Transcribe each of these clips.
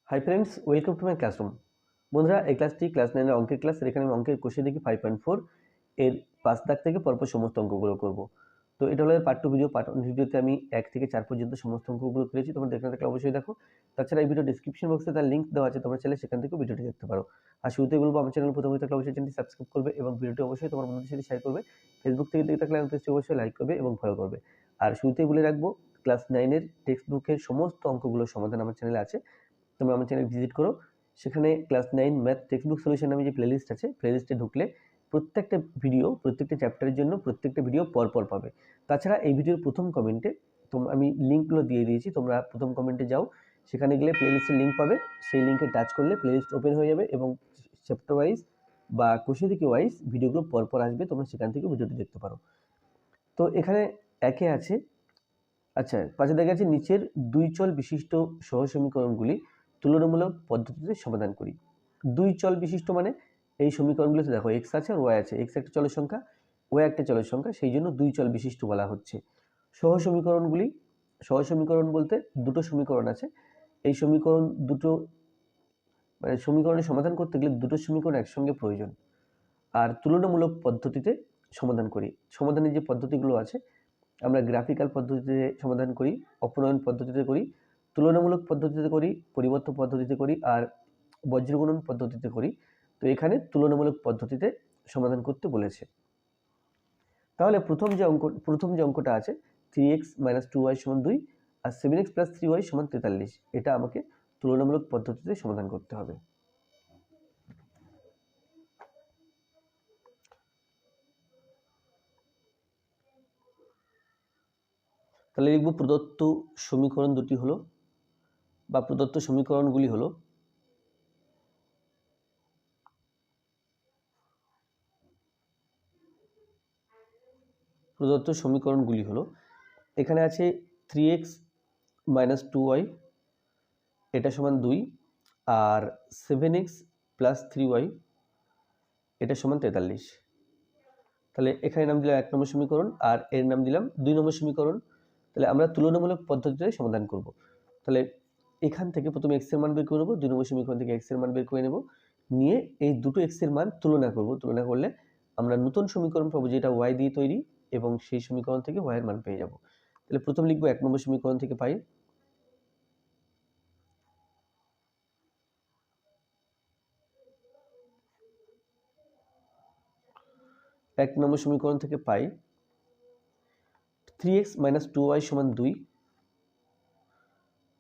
Hi friends, welcome to my classroom. বন্ধুরা, এই ক্লাসটি ক্লাস 9 এর অঙ্কের ক্লাস। এখানে আমি অঙ্কের কোষে দেখি 5.4 এর 5 দাগ থেকে পরপর সমস্ত অঙ্কগুলো করব। তো এটা হলো পার্ট 2 ভিডিও। পার্ট 1 ভিডিওতে আমি 1 থেকে 4 পর্যন্ত সমস্ত অঙ্কগুলো করেছি। তোমরা দেখতে থাকলে অবশ্যই দেখো। তাছাড়া এই ভিডিও ডেসক্রিপশন বক্সে তার লিঙ্ক দেওয়া আছে, তোমরা চাইলে সেখান থেকেও ভিডিওটি দেখতে পারো। আর শুরুতেই বলবো, আমার চ্যানেল প্রথমে থাকলে অবশ্যই চ্যানেলটি সাবস্ক্রাইব করবে এবং ভিডিওটি অবশ্যই তোমার বন্ধুদের সাথে শেয়ার করবে। ফেসবুক থেকে দেখে থাকলে আমার পেজটি অবশ্যই লাইক করবে এবং ফলো করবে। আর শুরুতেই বলে রাখবো, ক্লাস 9 এর টেক্সট বুকের সমস্ত অঙ্কগুলোর সমাধান আমার চ্যানেলে আছে। তোমরা আমার চ্যানেল ভিজিট করো। সেখানে ক্লাস 9 ম্যাথ টেক্সটবুক সলিউশন নামে যে প্লেলিস্ট আছে, প্লেলিস্টে ঢুকলে প্রত্যেকটা ভিডিও, প্রত্যেকটা চ্যাপ্টারের জন্য প্রত্যেকটা ভিডিও পরপর পাবে। তাছাড়া এই ভিডিওর প্রথম কমেন্টে আমি লিঙ্কগুলো দিয়ে দিয়েছি, তোমরা প্রথম কমেন্টে যাও, সেখানে গেলে প্লেলিস্টের লিঙ্ক পাবে। সেই লিঙ্কে টাচ করলে প্লেলিস্ট ওপেন হয়ে যাবে এবং চ্যাপ্টার ওয়াইজ বা কোষে ওয়াইজ ভিডিওগুলো পরপর আসবে, তোমরা সেখান থেকে ভিডিওটি দেখতে পারো। তো এখানে একে আছে, আচ্ছা, পাশে দেখা যাচ্ছে নিচের দুই চল বিশিষ্ট সহসমীকরণগুলি তুলনামূলক পদ্ধতিতে সমাধান করি। দুই চল বিশিষ্ট মানে এই সমীকরণগুলোতে দেখো এক্স আছে আর ওয়াই আছে। এক্স একটা চলের সংখ্যা, ওয়াই একটা চলের সংখ্যা, সেই জন্য দুই চল বিশিষ্ট বলা হচ্ছে। সহসমীকরণ বলতে দুটো সমীকরণ আছে। এই সমীকরণ দুটো, মানে সমীকরণের সমাধান করতে গেলে দুটো সমীকরণ একসঙ্গে প্রয়োজন। আর তুলনামূলক পদ্ধতিতে সমাধান করি। সমাধানের যে পদ্ধতিগুলো আছে, আমরা গ্রাফিক্যাল পদ্ধতিতে সমাধান করি, অপনয়ন পদ্ধতিতে করি, তুলনামূলক পদ্ধতিতে করি, পরিবর্তন পদ্ধতিতে করি, আর বজ্রগুণন পদ্ধতিতে করি। তো এখানে তুলনামূলক পদ্ধতিতে সমাধান করতে বলেছে। তাহলে প্রথম যে অঙ্কটা আছে 3x - 2y = 2 আর 7x + 3y = 43, এটা আমাকে তুলনামূলক পদ্ধতিতে সমাধান করতে হবে। তাহলে লিখব প্রদত্ত সমীকরণ দুটি হলো, বা প্রদত্ত সমীকরণগুলি হলো এখানে আছে 3x - 2y এটা সমান 2 আর 7x + 3y এটা সমান 43। তাহলে এখানে নাম দিলাম 1 নম্বর সমীকরণ আর এর নাম দিলাম 2 নম্বর সমীকরণ। তাহলে আমরা তুলনামূলক পদ্ধতিতে সমাধান করব। তাহলে এখান থেকে প্রথমে x এর মান বের করে নেব, 2 নম্বর সমীকরণ থেকে x এর মান বের করে নেব, নিয়ে এই দুটো x এর মান তুলনা করব। তুলনা করলে আমরা নতুন সমীকরণ পাবো, যেটা y দিয়ে তৈরি, এবং সেই সমীকরণ থেকে y এর মান পেয়ে যাব। তাহলে প্রথম লিখব 1 নম্বর সমীকরণ থেকে পাই 3x - 2y = 2।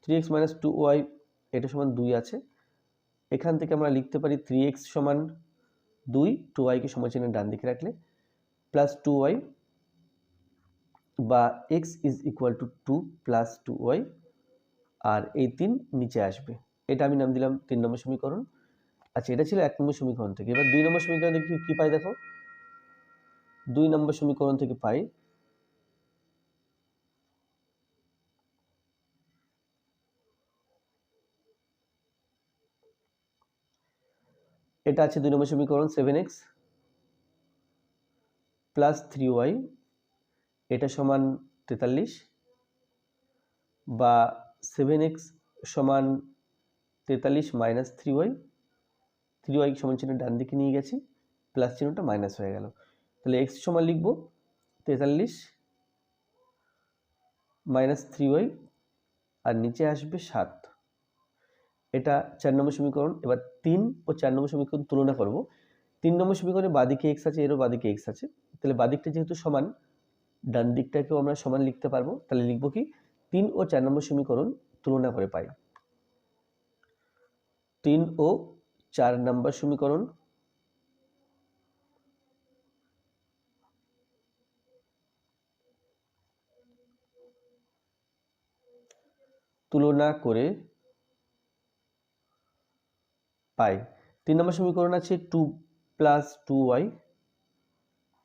3x - 2y এটা সমান 2 আছে। এখান থেকে আমরা লিখতে পারি 3x সমান 2, 2y-কে সমচিহ্নের ডান দিকে রাখলে, প্লাস 2y বা x = 2 প্লাস 2y, আর এই 3 নিচে আসবে। এটা আমি নাম দিলাম 3 নম্বর সমীকরণ। আচ্ছা, এটা ছিল 1 নম্বর সমীকরণ থেকে। এবার 2 নম্বর সমীকরণ থেকে কি পাই দেখো, 2 নম্বর সমীকরণ থেকে পাই এটা আছে 2 নম্বর সমীকরণ 7x + 3y এটা সমান 43, বা 7x সমান 43 - 3y, 3y সমচিহ্ন ডান দিকে নিয়ে গেছি, প্লাস চিহ্নটা মাইনাস হয়ে গেল। তাহলে x সমান লিখব 43 - 3y, আর নিচে আসবে 7। এটা 4 নম্বর সমীকরণ। এবার 3 ও 4 নম্বর সমীকরণ তুলনা করব। 3 নম্বর সমীকরণে বাঁদিকে x আছে, এরও বাঁদিকে x আছে। তাহলে বাঁদিকটা যেহেতু সমান, ডান দিকটাকেও আমরা সমান লিখতে পারবো। তাহলে লিখব কি, 3 ও 4 নম্বর সমীকরণ তুলনা করে পাই 3 ও 4 নম্বর সমীকরণ তুলনা করে পাই। 3 নম্বর সমীকরণ আছে 2 + 2y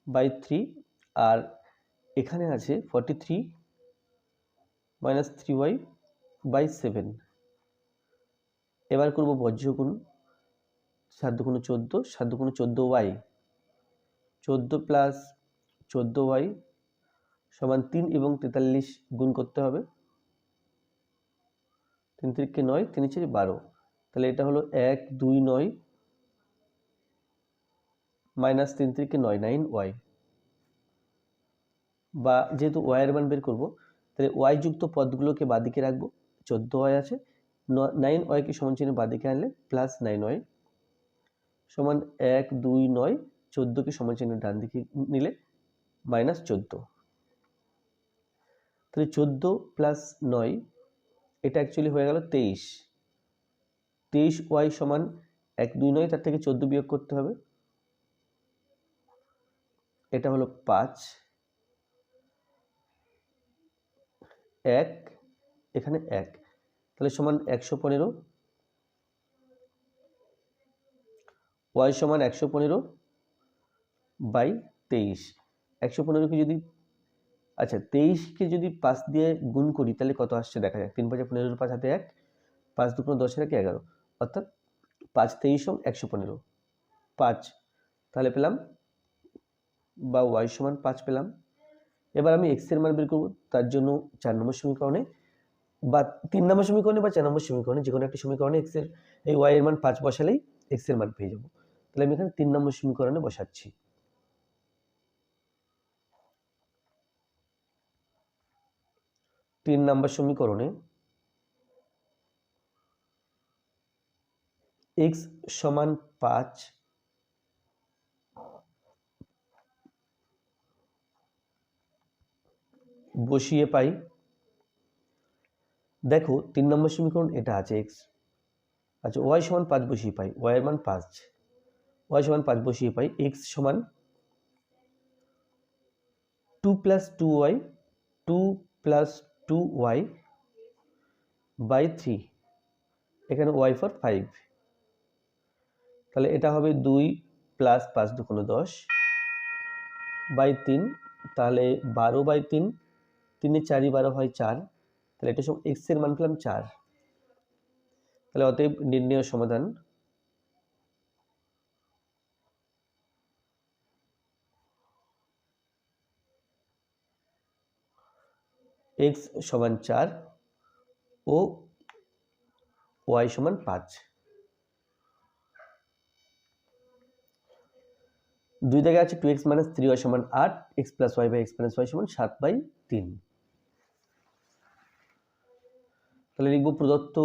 / 3, আর এখানে আছে 43 - 3y / 7। এবার করব বজ্রগুণ, 7 × 14, 7 × 14y, 14 + 14y সমান 3 এবং 43 গুণ করতে হবে। 3 × 3 = 9, 3 × 4 = 12। তাহলে এটা হলো 1 2 9 মাইনাস 3 থেকে 9 9y, বা যেহেতু y এর মান বের করবো তাহলে y যুক্ত পদগুলোকে বাদিকে রাখবো, 14y আছে, 9y কে সমান চিহ্ন বাদিকে আনলে প্লাস 9y সমান 1 2 9, 14 কে সমান চিহ্ন ডান দিকে নিলে মাইনাস 14। তাহলে 14 প্লাস 9 এটা অ্যাকচুয়ালি হয়ে গেল 23। 23y সমান 1 2 9, তার থেকে 14 বিয়োগ করতে হবে, এটা হলো 5 1, এখানে 1, তাহলে সমান 115, y সমান 115 বাই 23। 115কে যদি, আচ্ছা 23কে যদি 5 দিয়ে গুণ করি তাহলে কত আসছে দেখা যাক। 3 5 15, 5 হাতে 1, 5 2 10 এর 11, অর্থাৎ 5 23 115 5, তাহলে পেলাম, বা y সমান 5 পেলাম। এবার আমি x এর মান বের করব, তার জন্য 4 নম্বর সমীকরণে বা 3 নম্বর সমীকরণে বা 4 নম্বর সমীকরণে যে কোনো একটা সমীকরণে x এর এই y এর মান 5 বসালেই x এর মান পেয়ে যাব। তাহলে আমি এখানে 3 নম্বর সমীকরণে বসাচ্ছি। তিন নম্বর সমীকরণে x সমান 5 বসিয়ে পাই, দেখো 3 নম্বর সমীকরণ এটা আছে x, আচ্ছা y সমান 5 বসিয়ে পাই, y এর মান 5, y সমান 5 বসিয়ে পাই x সমান 2 plus 2y 2 plus 2y by 3, এখানে y ফর 5, তাহলে এটা হবে 2 প্লাস 5 2 10 বাই 3, তাহলে 12 বাই 3, 3 4 12 হয় 4, তাহলে এটা সব x এর মান পেলাম 4। তাহলে অতএব নির্ণেয় সমাধান x সমান 4 ও y সমান 5। দুই জায়গায় আছে 2x মাইনাস 3y সমান 8, x plus y by x minus y সমান 7/3। তাহলে লিখব প্রদত্ত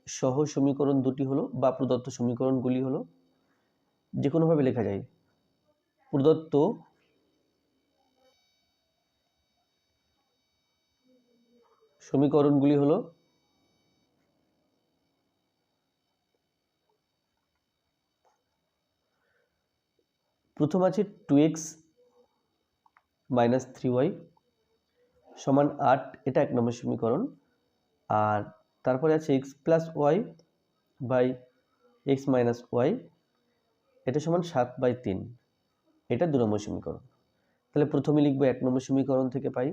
সহ সমীকরণ দুটি হলো, বা প্রদত্ত সমীকরণগুলি হলো, যে কোনোভাবে লেখা যায়। প্রদত্ত সমীকরণগুলি হলো প্রথম আছে 2x মাইনাস 3y সমান 8, এটা 1 নম্বর সমীকরণ। আর তারপরে আছে x plus y by x minus y, এটা সমান 7/3, এটা 2 নম্বর সমীকরণ। তাহলে প্রথমে লিখব 1 নম্বর সমীকরণ থেকে পাই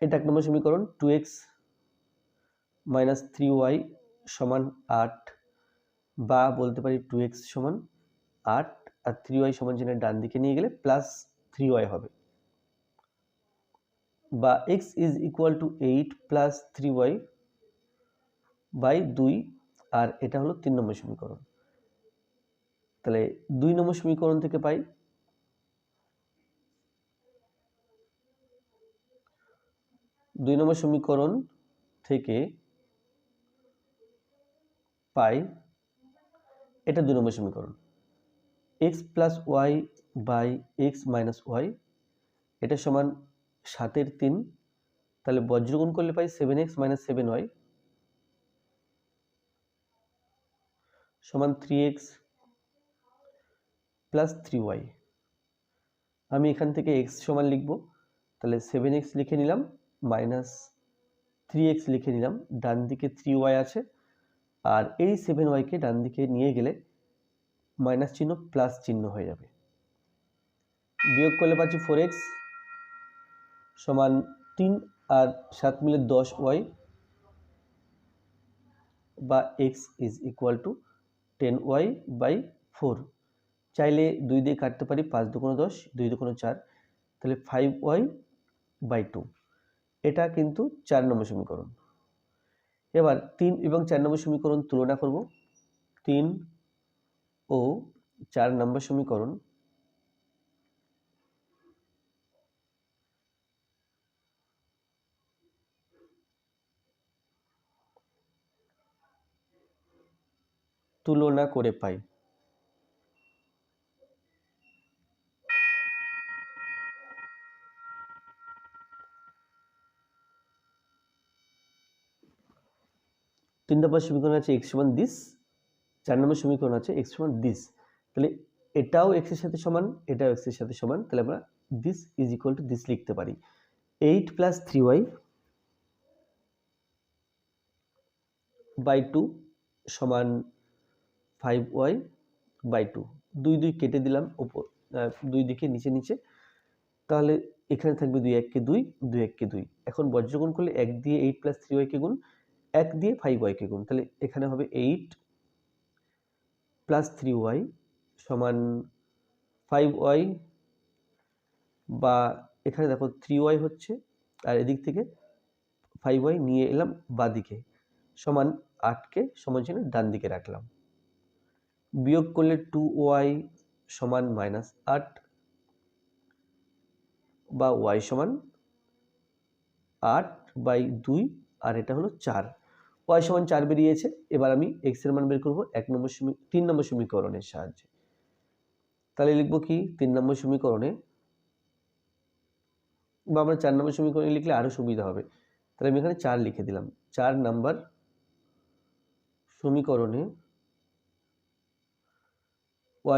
এটা 1 নম্বর সমীকরণ, 2x মাইনাস 3y সমান 8, বা বলতে পারি 2x সমান 8 আর 3y সমান চিহ্ন ডান দিকে নিয়ে গেলে প্লাস 3y হবে, বা x is equal to 8 plus 3y by 2, আর এটা হলো 3 নম্বর সমীকরণ। তাহলে 2 নম্বর সমীকরণ থেকে পাই 2 নম্বর সমীকরণ থেকে পাই এটা 2 নম্বর সমীকরণ, x plus y by x minus y, এটা সমান 7/3, তাহলে বজ্রগুণ করলে পাই 7x মাইনাস 7y সমান 3x প্লাস 3y। আমি এখান থেকে x সমান লিখব, তাহলে 7x লিখে নিলাম মাইনাস 3x লিখে নিলাম, ডান দিকে 3y আছে, আর এই 7y কে ডান দিকে নিয়ে গেলে মাইনাস চিহ্ন প্লাস চিহ্ন হয়ে যাবে, বিয়োগ করলে পাচ্ছি 4x সমান 3 আর 7 মিলে 10y, বা x is equal to 10y by 4। চাইলে 2 দিয়ে কাটতে পারি, 5 দুগুণ 10, 2 দুগুণ 4, তাহলে 5y/2। এটা কিন্তু 4 নম্বর সমীকরণ। এবার 3 এবং 4 নম্বর সমীকরণ তুলনা করব। 3 ও 4 নম্বর সমীকরণ তুলনা করে পাই। তিন নম্বর সমীকরণ আছে x সমান দিস, 4 নম্বর সমীকরণ আছে x সমান দিস। তাহলে এটাও x এর সাথে সমান, এটাও x এর সাথে সমান, তাহলে আমরা this is equal to this লিখতে পারি। 8 + 3y/2 সমান 5y/2। 2 2 কেটে দিলাম উপর, 2 দিকে নিচে নিচে, তাহলে এখানে থাকবে 2 1 কে 2, 2 1 কে 2। এখন বজ্রগুণ করলে 1 দিয়ে 8 + 3y কে গুণ, 1 দিয়ে 5y কে গুণ, তাহলে এখানে হবে 8 + 3y সমান 5y, বা এখানে দেখো 3y হচ্ছে, আর এদিক থেকে 5y নিয়ে এলাম বাদিকে, সমান 8 কে সমান চিহ্ন ডান দিকে রাখলাম। বিয়োগ করলে 2y সমান -8, বা y সমান 8/2, আর এটা হলো 4। y সমান 4 বেরিয়েছে। এবার আমি x এর মান বের করব 3 নম্বর সমীকরণের সাহায্যে। তাহলে লিখব কি 3 নম্বর সমীকরণে, বা আমরা 4 নম্বর সমীকরণে লিখলে আরো সুবিধা হবে। তাহলে আমি এখানে 4 লিখে দিলাম। 4 নম্বর সমীকরণে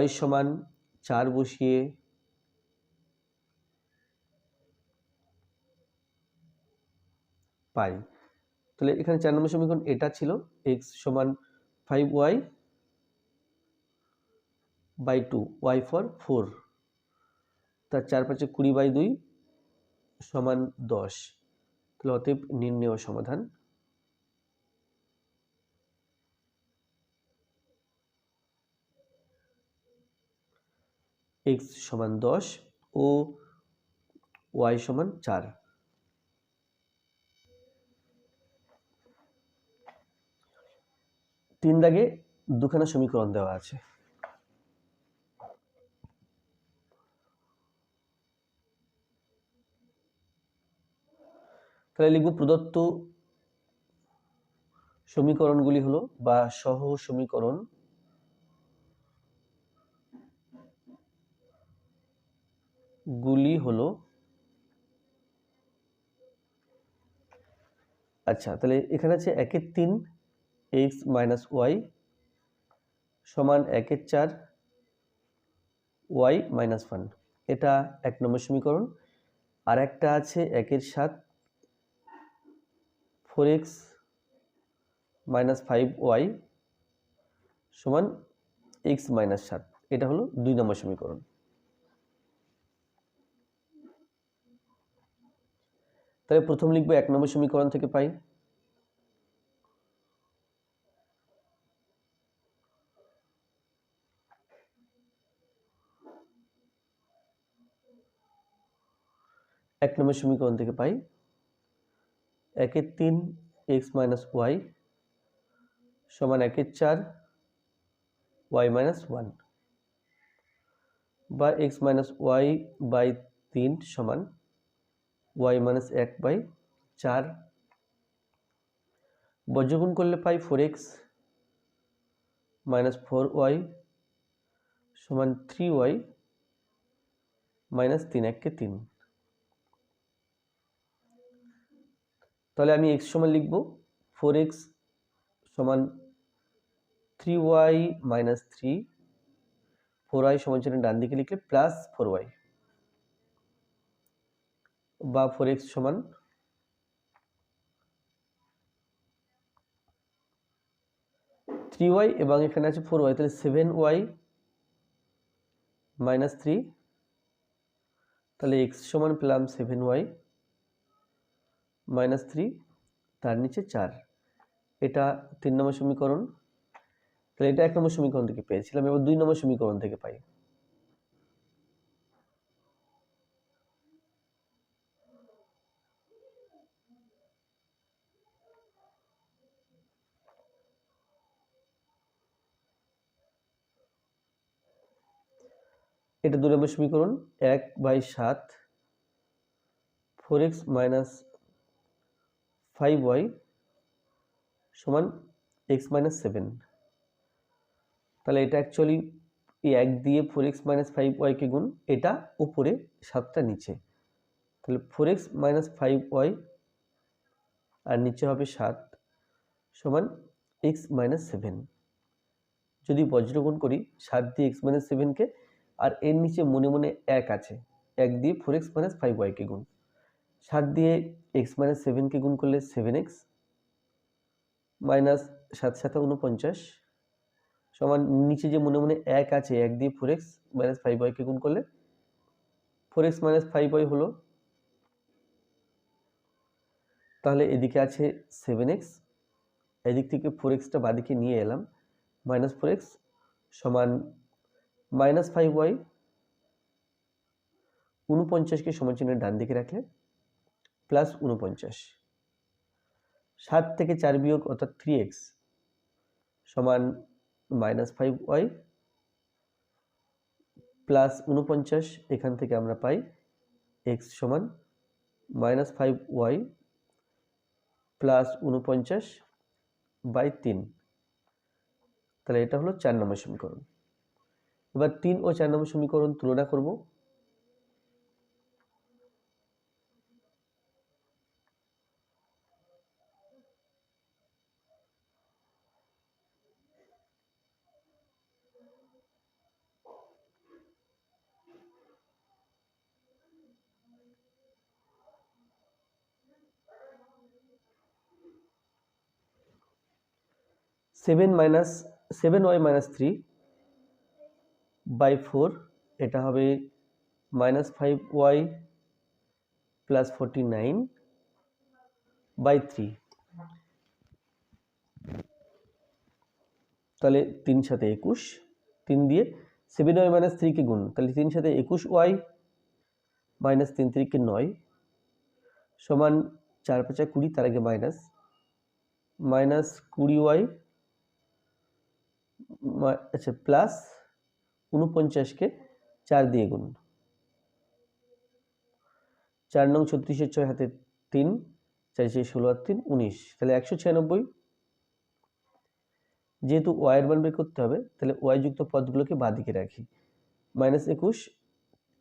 y সমান 4 বসিয়ে পাই। তাহলে এখানে 4 নম্বর সমীকরণ এটা ছিল, x সমান 5y/2, y ফর 4, তার 4 5 20/2 সমান 10। তাহলে অতএব নির্ণেয় সমাধান x সমান 10 ও y সমান 4। 3 দাগে দুখানা সমীকরণ দেওয়া আছে। তাহলে লিখব প্রদত্ত সমীকরণগুলি হলো, বা সহ সমীকরণ গুলি হলো, আচ্ছা তাহলে এখানে আছে 1 এর 3 x - y সমান 1 এর 4 y - 1, এটা 1 নম্বর সমীকরণ। আর একটা আছে 1 এর 7 4x - 5y সমান x - 7, এটা হলো 2 নম্বর সমীকরণ। তাহলে প্রথম লিখব 1 নম্বর সমীকরণ থেকে পাই, এক নম্বর সমীকরণ থেকে পাই 1 এর 3 x - y সমান 1 এর 4 y - 1, বা x - y/3 সমান y - 1/4। বজ্রগুণ করলে পাই 4x - 4y সমান 3y - 3 1 কে 3। তাহলে আমি x সমান লিখব 4x সমান 3y - 3, 4y সমান চিহ্ন ডান দিকে লিখলে প্লাস 4y, বা 4x সমান 3y এবং এখানে আছে 4y, তাহলে 7y - 3, তাহলে x সমান পেলাম 7y - 3, তার নিচে 4। এটা 3 নম্বর সমীকরণ। তাহলে এটা 1 নম্বর সমীকরণ থেকে পেয়েছিলাম। এবার 2 নম্বর সমীকরণ থেকে পাই। এটা 2 নম্বর সমীকরণ, 1/7 4x - 5y সমান x - 7। তাহলে এটা অ্যাকচুয়ালি এই 1 দিয়ে 4x - 5y কে গুণ, এটা উপরে 7টা নিচে, তাহলে 4x - 5y আর নিচে হবে 7 সমান x - 7। যদি বজ্রগুণ করি 7 দিয়ে x - 7 কে, আর এর নিচে মনে মনে 1 আছে, 1 দিয়ে 4x - 5y কে গুণ, 7 দিয়ে x - 7 কে গুণ করলে 7x মাইনাস 7 7 49 সমান নিচে যে মনে মনে 1 আছে, 1 দিয়ে 4x - 5y কে গুণ করলে 4x - 5y হলো। তাহলে এদিকে আছে 7x, এদিক থেকে 4xটা বাদিকে নিয়ে এলাম, -4x সমান -5y, 49কে সমান চিহ্নের ডান দিকে রাখলে +49, 7 থেকে 4 বিয়োগ অর্থাৎ 3x সমান -5y +49, এখান থেকে আমরা পাই x সমান -5y +49/3। তাহলে এটা হলো 4 নম্বর সমীকরণ। এবার 3 ও 4 নম্বর সমীকরণ তুলনা করব। সেভেন ওয়াই মাইনাস 3/4, এটা হবে -5y +49/3। তাহলে 3 সাথে 21, 3 দিয়ে 7y - 3 কে গুণ, তাহলে 3 সাথে 21y -3 3 কে 9 সমান 4 5 20, তার আগে -20y আচ্ছা প্লাস 49কে 4 দিয়ে গুণ, 4 নং 36, 6 হাতে 3, 4 16 আর 3 19, তাহলে 196। যেহেতু y এর মান বের করতে হবে, তাহলে y যুক্ত পদগুলোকে বাঁদিকে রাখি, -21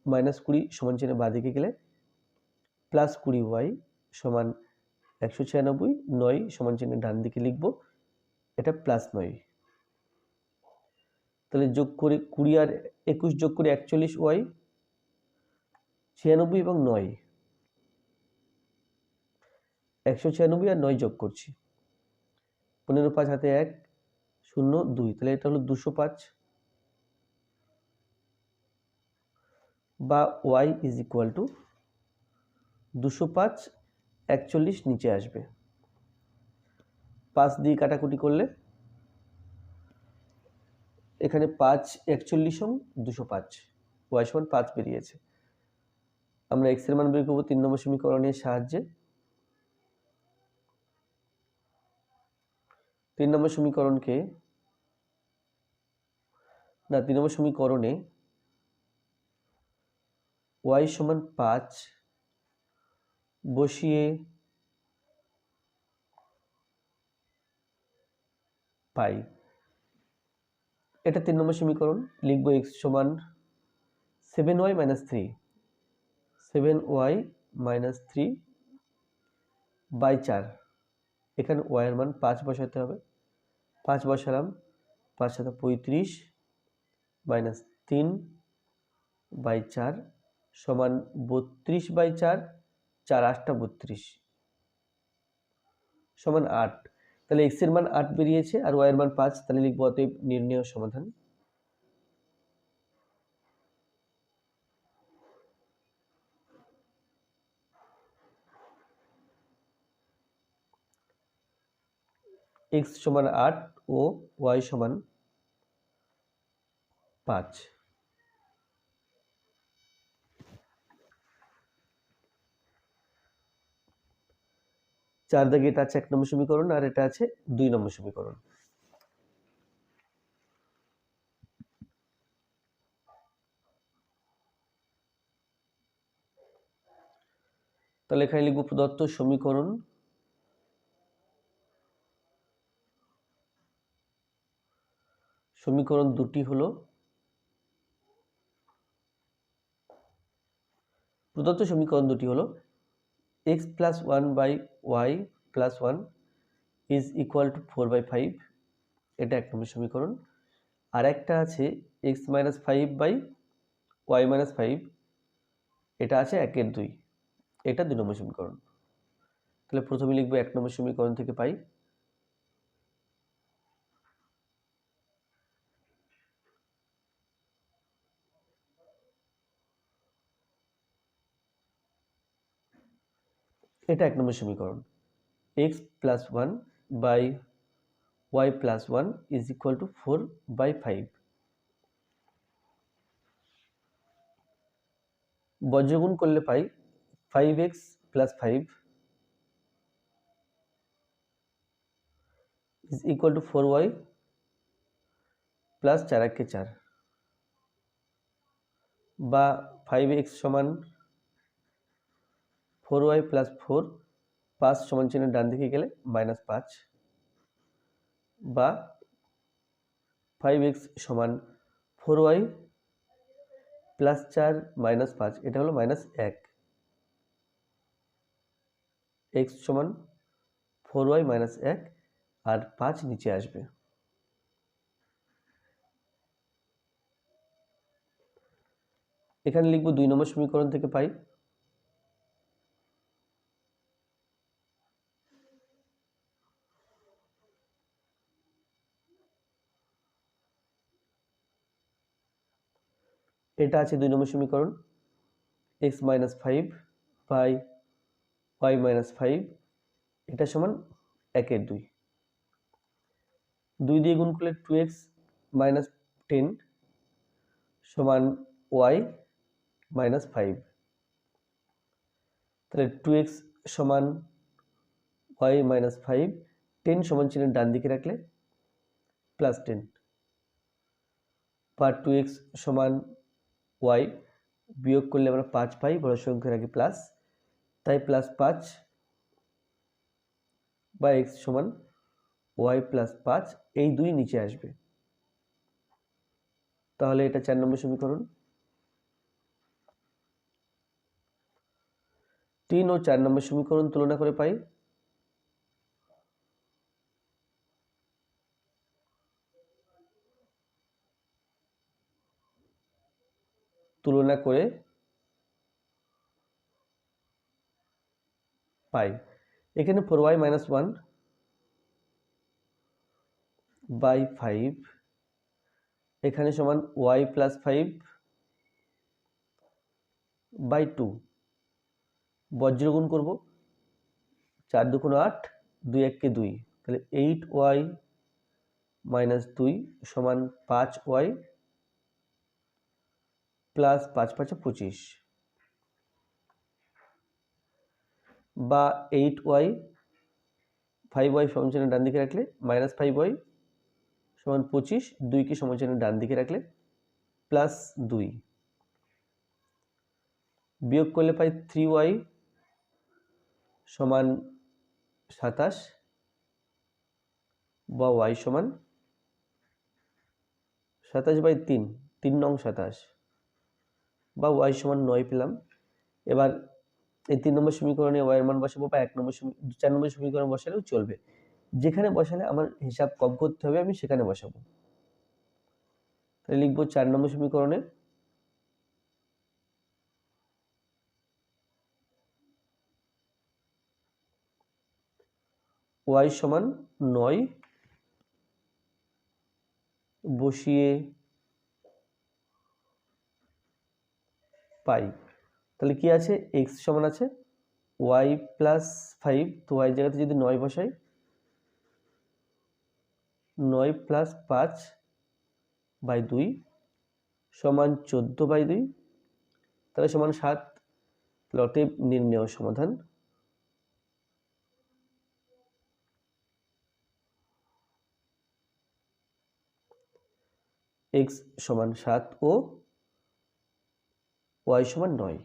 -20 সমান চিহ্নে বাঁদিকে গেলে +20y সমান 196, 9 সমান চিহ্নে ডান দিকে লিখব, এটা +9। তাহলে যোগ করে 20 আর 21 যোগ করে 41y, 96 এবং 9, 196 আর 9 যোগ করছি, 15 5 হাতে 1 0 2, তাহলে এটা হলো 205, বা y = 205, 41 নিচে আসবে, 5 দিয়ে কাটাকুটি করলে এখানে 5 41 205, y সমান 5 বেরিয়েছে। আমরা x এর মান বের করব 3 নম্বর সমীকরণের সাহায্যে। 3 নম্বর সমীকরণে y সমান 5 বসিয়ে পাই, এটা 3 নম্বর সমীকরণ, লিখব x সমান 7y - 3, 7y - 3/4, এখানে y এর মান 5 বসাতে হবে, 5 বসালাম, 5 7 35 -3/4 সমান 32/4, 4 8 32 সমান 8। তাহলে x এর মান 8 বেরিয়েছে আর y এর মান 5, তাহলে লিখব অতএব নির্ণেয় সমাধান। x সমান 8 ও y সমান 5। 4 দাগে এটা আছে 1 নম্বর সমীকরণ, আর এটা আছে 2 নম্বর সমীকরণ। তাহলে এখানে লিখব প্রদত্ত সমীকরণ দুটি হলো x plus 1 by y plus 1 is equal to 4/5, এটা 1 নম্বর সমীকরণ। আর একটা আছে x minus 5 by y minus 5, এটা আছে 1/2, এটা 2 নম্বর সমীকরণ। তাহলে প্রথমে লিখব 1 নম্বর সমীকরণ থেকে পাই এটা 1 নম্বর সমীকরণ, x plus 1 by y plus 1 is equal to 4/5। বজ্রগুণ করলে পাই 5x plus 5 is equal to 4y plus 4 4, বা 5x সমান 4y plus 4, 5 সমান চিহ্নের ডান দিকে গেলে -5, বা 5x সমান 4y plus 4 -5, এটা হলো -1। x সমান 4y -1 আর 5 নিচে আসবে। এখানে লিখব 2 নম্বর সমীকরণ থেকে পাই এটা আছে 2 নম্বর সমীকরণ, x minus 5 by y minus 5, এটা সমান 1/2। 2 দিয়ে গুণ করলে 2x minus 10 সমান y minus 5, তাহলে 2x সমান y minus 5, 10 সমান চিহ্নের ডান দিকে রাখলে +10, বা 2x সমান y বিয়োগ করলে আমরা 5 পাই, বড় সংখ্যার আগে প্লাস, তাই +5, বা x সমান y plus 5, এই 2 নিচে আসবে। তাহলে এটা 4 নম্বর সমীকরণ। 3 ও 4 নম্বর সমীকরণ তুলনা করে পাই এখানে 4y minus 1 by 5, এখানে সমান y plus 5 by 2, বজ্রগুণ করব, 4 2 8, 2 1 2, তাহলে 8y minus 2 সমান 5y plus 5 5 25, বা 8y 5y সমান চিহ্ন ডান দিকে রাখলে -5y সমান 25, 2 কে সমান চিহ্ন ডান দিকে রাখলে +2, বিয়োগ করলে পাই 3y সমান 27, বা y সমান 27/3, 3 নং 27, বা y সমান 9 পেলাম। এবার এই 3 নম্বর সমীকরণে y এর মান বসাবো, বা 4 নম্বর সমীকরণ বসালেও চলবে, যেখানে বসালে আমার হিসাব কম করতে হবে আমি সেখানে বসাবো। তাহলে লিখবো 4 নম্বর সমীকরণে y সমান 9 বসিয়ে পাই। তাহলে কি আছে, x সমান আছে y plus 5, তো y জায়গাতে যদি 9 বসাই, 9 plus 5/2 সমান 14/2, তাহলে সমান 7। তাহলে অতএব নির্ণেয় সমাধান x সমান 7 ও y সমান 9।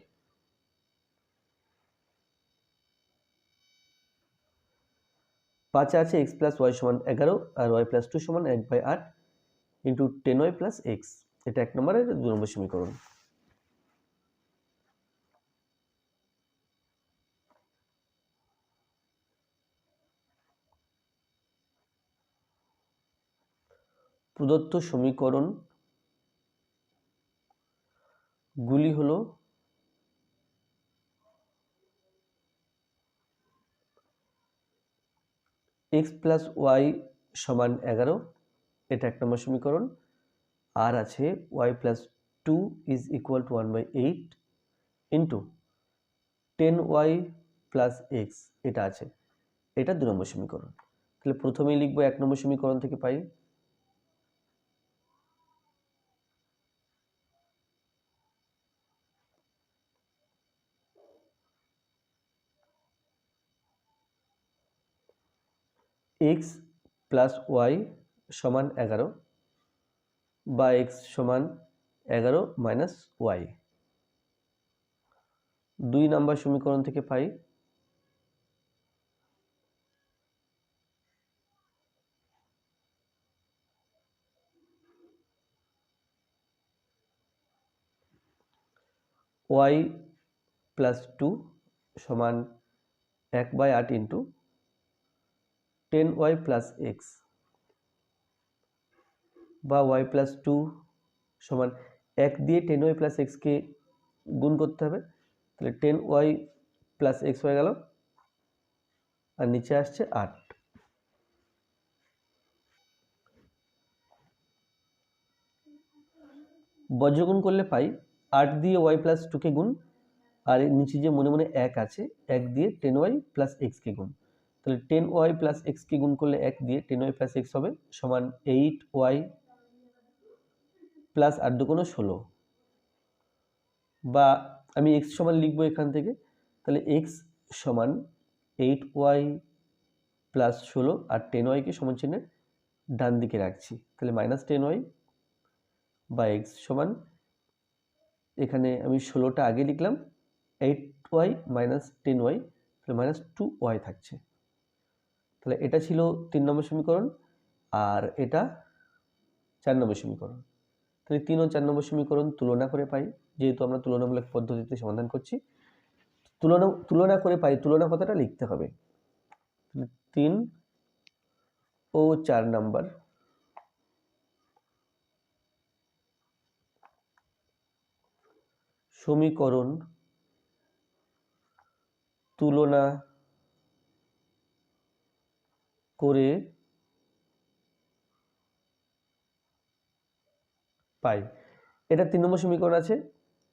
5 আছে x প্লাস ওয়াই সমান 11 আর y প্লাস 2 সমান 1/8 ইন্টু 10y প্লাস এক্স। এটা 1 নম্বর আর 2 নম্বর সমীকরণ। প্রদত্ত সমীকরণ গুলি হলো x প্লাস ওয়াই সমান 11, এটা 1 নম্বর সমীকরণ। আর আছে y plus 2 is equal two 1/8 into 10y plus x, এটা আছে, এটা 2 নম্বর সমীকরণ। তাহলে প্রথমেই লিখবো 1 নম্বর সমীকরণ থেকে পাই x প্লাস ওয়াই সমান 11 বা x সমান 11 মাইনাস ওয়াই। 2 নম্বর সমীকরণ থেকে পাই y প্লাস 2 সমান 1/8 ইন্টু 10y প্লাস এক্স, বা y প্লাস 2 সমান 1 দিয়ে 10y প্লাস এক্সকে গুণ করতে হবে, তাহলে 10y প্লাস এক্স হয়ে গেল, আর নিচে আসছে 8। বজ্রগুণ করলে পাই 8 দিয়ে y প্লাস 2কে গুণ, আর নিচে যে মনে মনে 1 আছে 1 দিয়ে 10y প্লাস এক্সকে গুণ, তাহলে 10y প্লাস এক্সকে গুণ করলে 1 দিয়ে 10y প্লাস এক্স হবে সমান 8y প্লাস 8 দুগুণ 16, বা আমি x সমান লিখবো এখান থেকে, তাহলে x সমান 8y প্লাস 16 আর 10y কে সমান চিহ্নে ডান দিকে রাখছি, তাহলে মাইনাস 10y বা x সমান, এখানে আমি 16টা আগে লিখলাম, 8y মাইনাস 10y, তাহলে মাইনাস 2y থাকছে। তাহলে এটা ছিল 3 নম্বর সমীকরণ, আর এটা 4 নম্বর সমীকরণ। তাহলে 3 ও 4 নম্বর সমীকরণ তুলনা করে পাই, যেহেতু আমরা তুলনামূলক পদ্ধতিতে সমাধান করছি, তুলনা করে পাই, তুলনা কথাটা লিখতে হবে। 3 ও 4 নম্বর সমীকরণ তুলনা করে পাই। এটা 3 নম্বর সমীকরণ আছে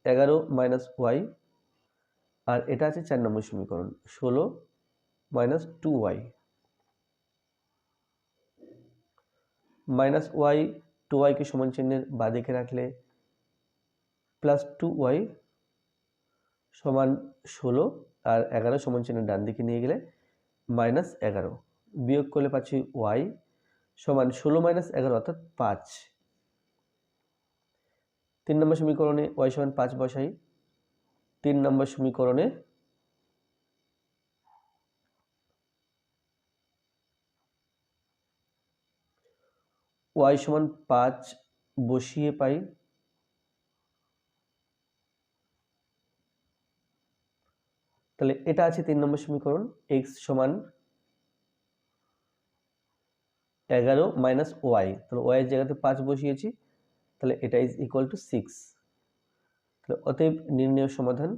11 মাইনাস ওয়াই, আর এটা আছে 4 নম্বর সমীকরণ 16 minus 2y। Minus Y 2y কে সমান চিহ্নের বাঁদিকে রাখলে প্লাস 2y সমান 16, আর 11 সমান চিহ্নের ডান দিকে নিয়ে গেলে মাইনাস 11, বিয়োগ করলে পাচ্ছি y সমান 16 মাইনাস 11 অর্থাৎ 5। 3 নম্বর সমীকরণে y সমান 5 বসাই। 3 নম্বর সমীকরণে y সমান 5 বসিয়ে পাই তাহলে এটা আছে 3 নম্বর সমীকরণ, x সমান 11 মাইনাস ওয়াই, তাহলে y এর জায়গাতে 5 বসিয়েছি, তাহলে এটা ইজ ইকুয়াল টু 6। তাহলে অতএব নির্ণেয় সমাধান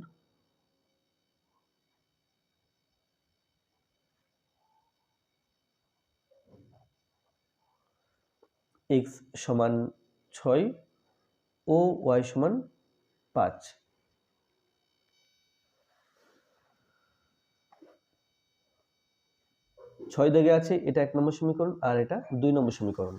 x সমান 6 ও y সমান 5। 6 দাগে আছে এটা 1 নম্বর সমীকরণ, আর এটা 2 নম্বর সমীকরণ।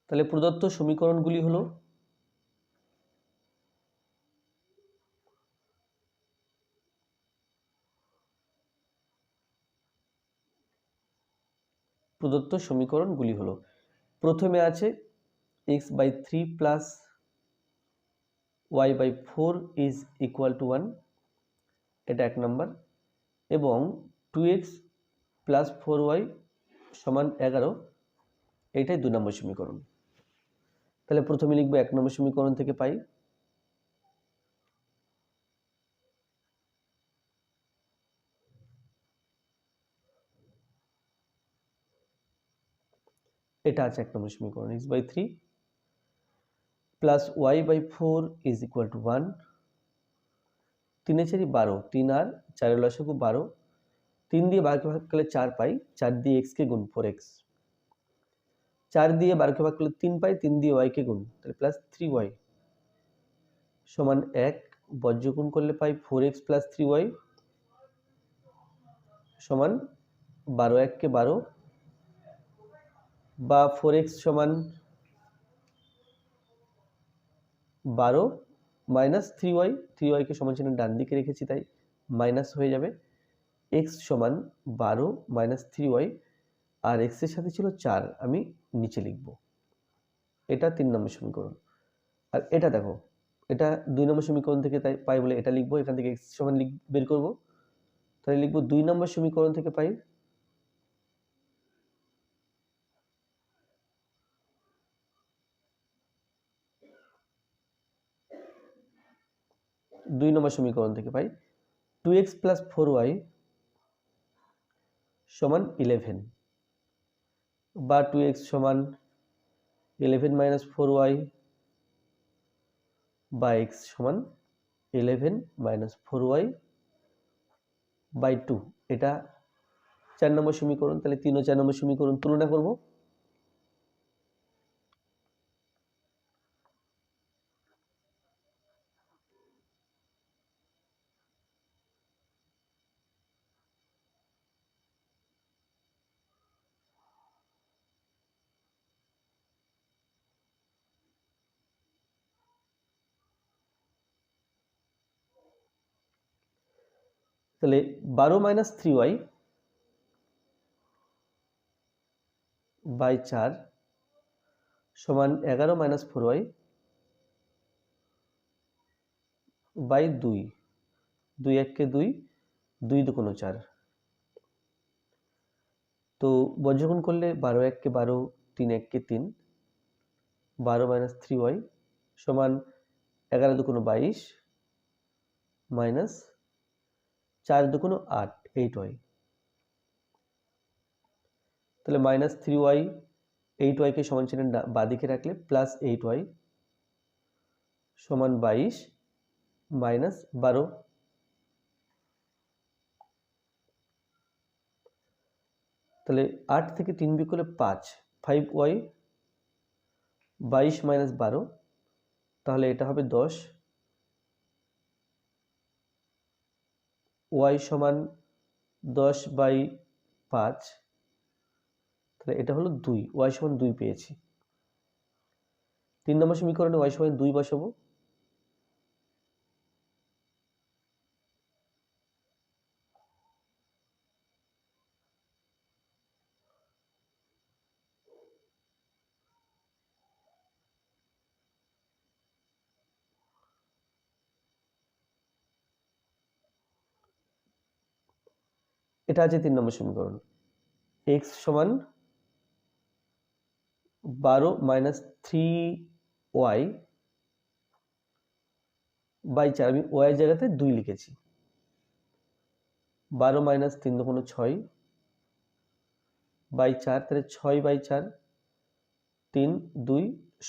তাহলে প্রদত্ত সমীকরণগুলি হলো প্রথমে আছে x/3 plus y by 4 is equal to 1, এটা 1 নাম্বার, এবং 2x প্লাস 4y সমান 11, এইটাই 2 নম্বর সমীকরণ। তাহলে প্রথমে লিখবো 1 নম্বর সমীকরণ থেকে পাই এটা আছে 1 নম্বর সমীকরণ, x by 3 plus y by 4 is equal to 1, 3 4 12, 3 আর 4 এর লসাগু 12, 3 দিয়ে 12 কে ভাগ করলে 4 পাই, 4 দিয়ে x কে গুণ 4x, 4 দিয়ে 12 কে ভাগ করলে 3 পাই, 3 দিয়ে y কে গুণ, তাহলে প্লাস 3y সমান 1, বজ্র গুণ করলে পাই 4x প্লাস 3y সমান 12, 1 কে 12, বা 4x সমান 12 মাইনাস 3y, 3y কে সমান চিহ্ন ডান দিকে রেখেছি তাই মাইনাস হয়ে যাবে, x সমান 12 মাইনাস 3y, আর x এর সাথে ছিল 4, আমি নিচে লিখব, এটা 3 নম্বর সমীকরণ। আর এটা দেখো, এটা 2 নম্বর সমীকরণ থেকে তাই পাই বলে এটা লিখবো, এখান থেকে x সমান বের করব, তাহলে লিখবো 2 নম্বর সমীকরণ থেকে পাই 2 নম্বর সমীকরণ থেকে পাই 2x প্লাস 4y সমান 11, বা 2x সমান 11 মাইনাস 4y, বা x সমান 11 মাইনাস 4y বাই 2, এটা 4 নম্বর সমীকরণ। তাহলে 3 ও 4 নম্বর সমীকরণ তুলনা করব, তাহলে 12 মাইনাস 3y বাই 4 সমান 11 মাইনাস 4y বাই 2, 2 1 কে 2, 2 দুগুণ 4, তো বজ্রগুণ করলে 12 1 কে 12, 3 1 কে 3, 12 মাইনাস 3y সমান 11 দুগুণ 22 মাইনাস 4 দুগুণ 8, 8y, তাহলে মাইনাস 3y 8y কে সমান চিহ্ন বাঁদিকে রাখলে প্লাস 8y সমান 22 মাইনাস 12, তাহলে 8 থেকে 3 বিয়োগ করলে 5, 5y 22 মাইনাস 12, তাহলে এটা হবে 10, y সমান 10 বাই 5, তাহলে এটা হলো 2, y সমান 2 পেয়েছি। 3 নম্বর সমীকরণে y সমান 2 বসাবো, এটা আছে 3 নম্বর সমীকরণ, x সমান 12 মাইনাস 3y বাই 4, আমি y এর জায়গাতে 2 লিখেছি, 12 মাইনাস 3 দুগুণ 6 বাই 4, তাহলে 6 বাই 4, 3 2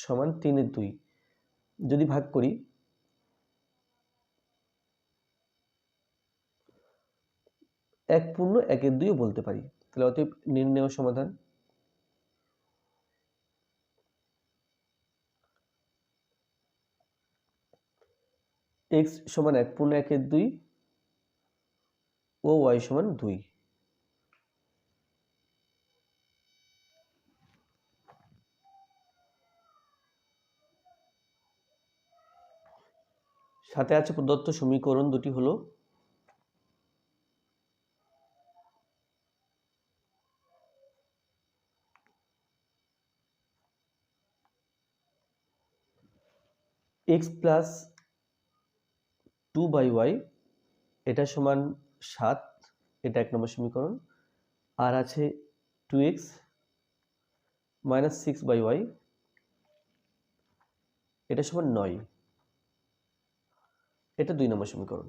সমান 3 এর 2, যদি ভাগ করি 1 পূর্ণ 1 এর 2 বলতে পারি, তাহলে অতএব নির্ণেয় সমাধান x সমান 1 পূর্ণ 1 এর 2 ও y সমান 2। সাথে আছে প্রদত্ত সমীকরণ দুটি হলো x প্লাস 2/y, এটা সমান 7, এটা 1 নম্বর সমীকরণ। আর আছে 2x - 6/y, এটা সমান 9, এটা 2 নম্বর সমীকরণ।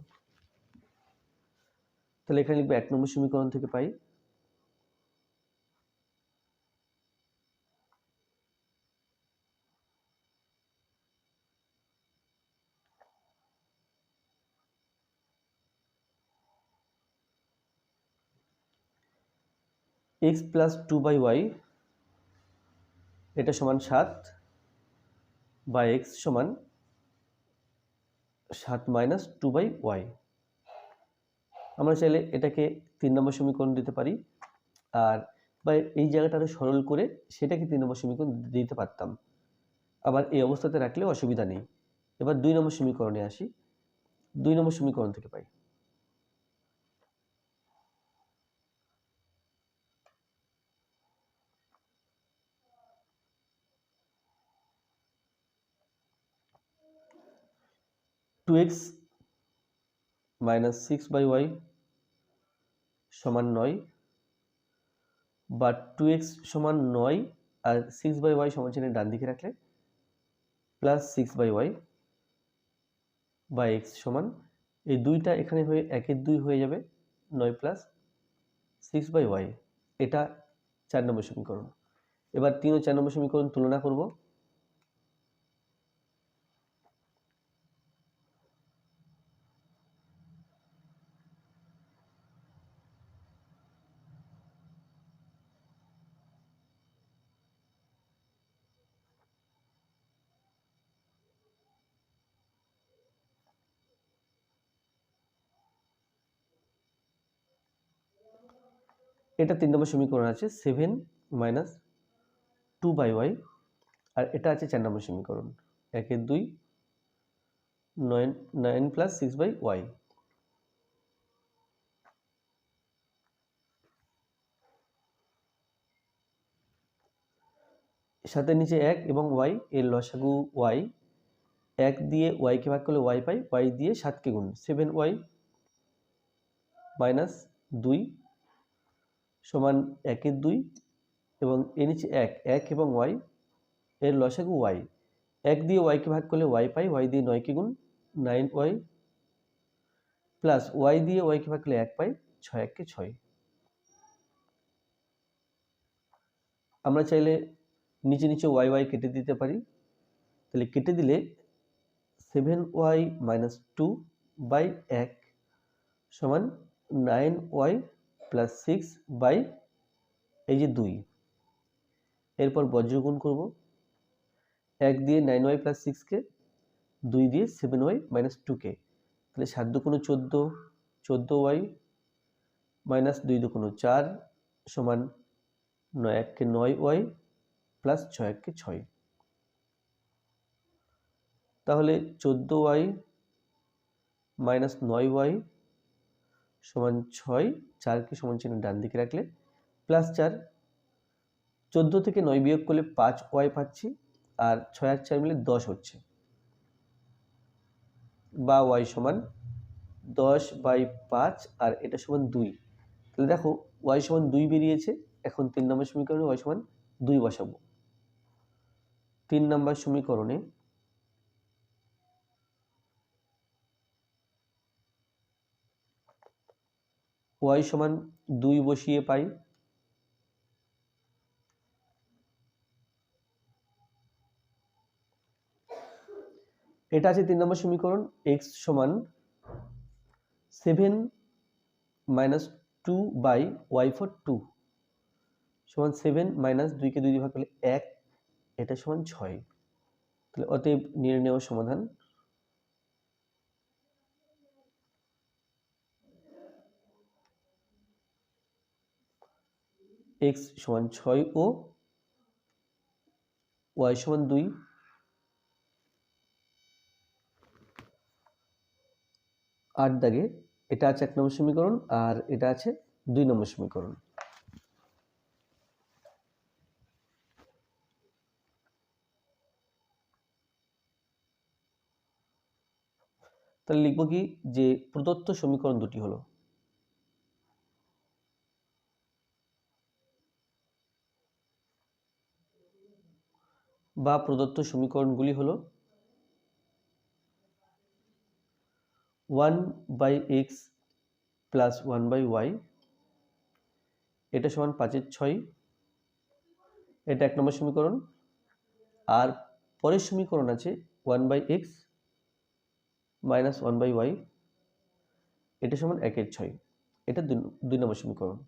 তাহলে এখানে লিখবো 1 নম্বর সমীকরণ থেকে পাই x + 2/y, এটা সমান 7 বা x সমান 7 - 2/y। আমরা চাইলে এটাকে 3 নম্বর সমীকরণ দিতে পারি, আর বা এই জায়গাটা আরো সরল করে সেটাকে 3 নম্বর সমীকরণ দিতে পারতাম। আবার এই অবস্থাতে রাখলেও অসুবিধা নেই। এবার 2 নম্বর সমীকরণে আসি। 2 নম্বর সমীকরণ থেকে পাই 2x - 6/y সমান 9, বা 2x সমান 9 আর 6/y সমান চিহ্নের ডান দিকে রাখলে প্লাস 6/y বা x সমান, এই দুইটা এখানে হয়ে 1-এর 2 হয়ে যাবে, 9 + 6/y। এটা 4 নম্বর সমীকরণ। এবার 3 ও 4 নম্বর সমীকরণ তুলনা করব। এটা 3 নম্বর সমীকরণ আছে 7 - 2/y, আর এটা আছে 4 নম্বর সমীকরণ 1-এর 2, 9 + 6/y। সাথে নিচে 1 এবং y এর লসাগু y, 1 দিয়ে y কে ভাগ করলে y পাই, y দিয়ে 7 কে গুণ, 7y - 2 সমান 1-এর 2, এবং এর নিচে 1 এবং y এর লসাগু y, 1 দিয়ে y কে ভাগ করলে y পাই, y দিয়ে 9 কে গুণ, 9y প্লাস y দিয়ে y কে ভাগ করলে 1 পাই, 6 1 কে 6। আমরা চাইলে নিচে নিচে y কেটে দিতে পারি। তাহলে কেটে দিলে 7y - 2/1 সমান 9y + 6 এই যে 2। এরপর বজ্রগুণ করব, 1 দিয়ে 9y + 6 কে, 2 দিয়ে 7y - 2 কে। তাহলে 7 দুগুণ 14, 14y - 2 দুগুণ 4 সমান 9 1 কে 9y প্লাস 6 1 কে 6। তাহলে 14y - 9y সমান 6, 4 কে সমান চিহ্ন ডান দিকে রাখলে প্লাস 4, 14 থেকে 9 বিয়োগ করলে 5y পাচ্ছি, আর 6 আর 4 মিলে 10 হচ্ছে, বা y সমান 10/5, আর এটা সমান 2। তাহলে দেখো y সমান 2 বেরিয়েছে। এখন 3 নম্বর সমীকরণে y সমান 2 বসাবো। 3 নম্বর সমীকরণে y সমান 2 বসিয়ে পাই এটা আছে 3 নম্বর সমীকরণ, x সমান 7 - 2/y for 2 সমান 7 - 2 কে 2 দিয়ে ভাগ করলে 1, এটা সমান 6। তাহলে অতএব নির্ণেয় সমাধান x সমান 6 ও y সমান 2। 8 দাগে এটা আছে 1 নম্বর সমীকরণ, আর এটা আছে 2 নম্বর সমীকরণ। তাহলে লিখব কি যে প্রদত্ত সমীকরণ দুটি হলো বা প্রদত্ত সমীকরণগুলি হলো 1/x প্লাস 1/y, এটা সমান 5/6, এটা 1 নম্বর সমীকরণ। আর পরের সমীকরণ আছে 1/x মাইনাস 1/y, এটা সমান 1/6, এটা 2 নম্বর সমীকরণ।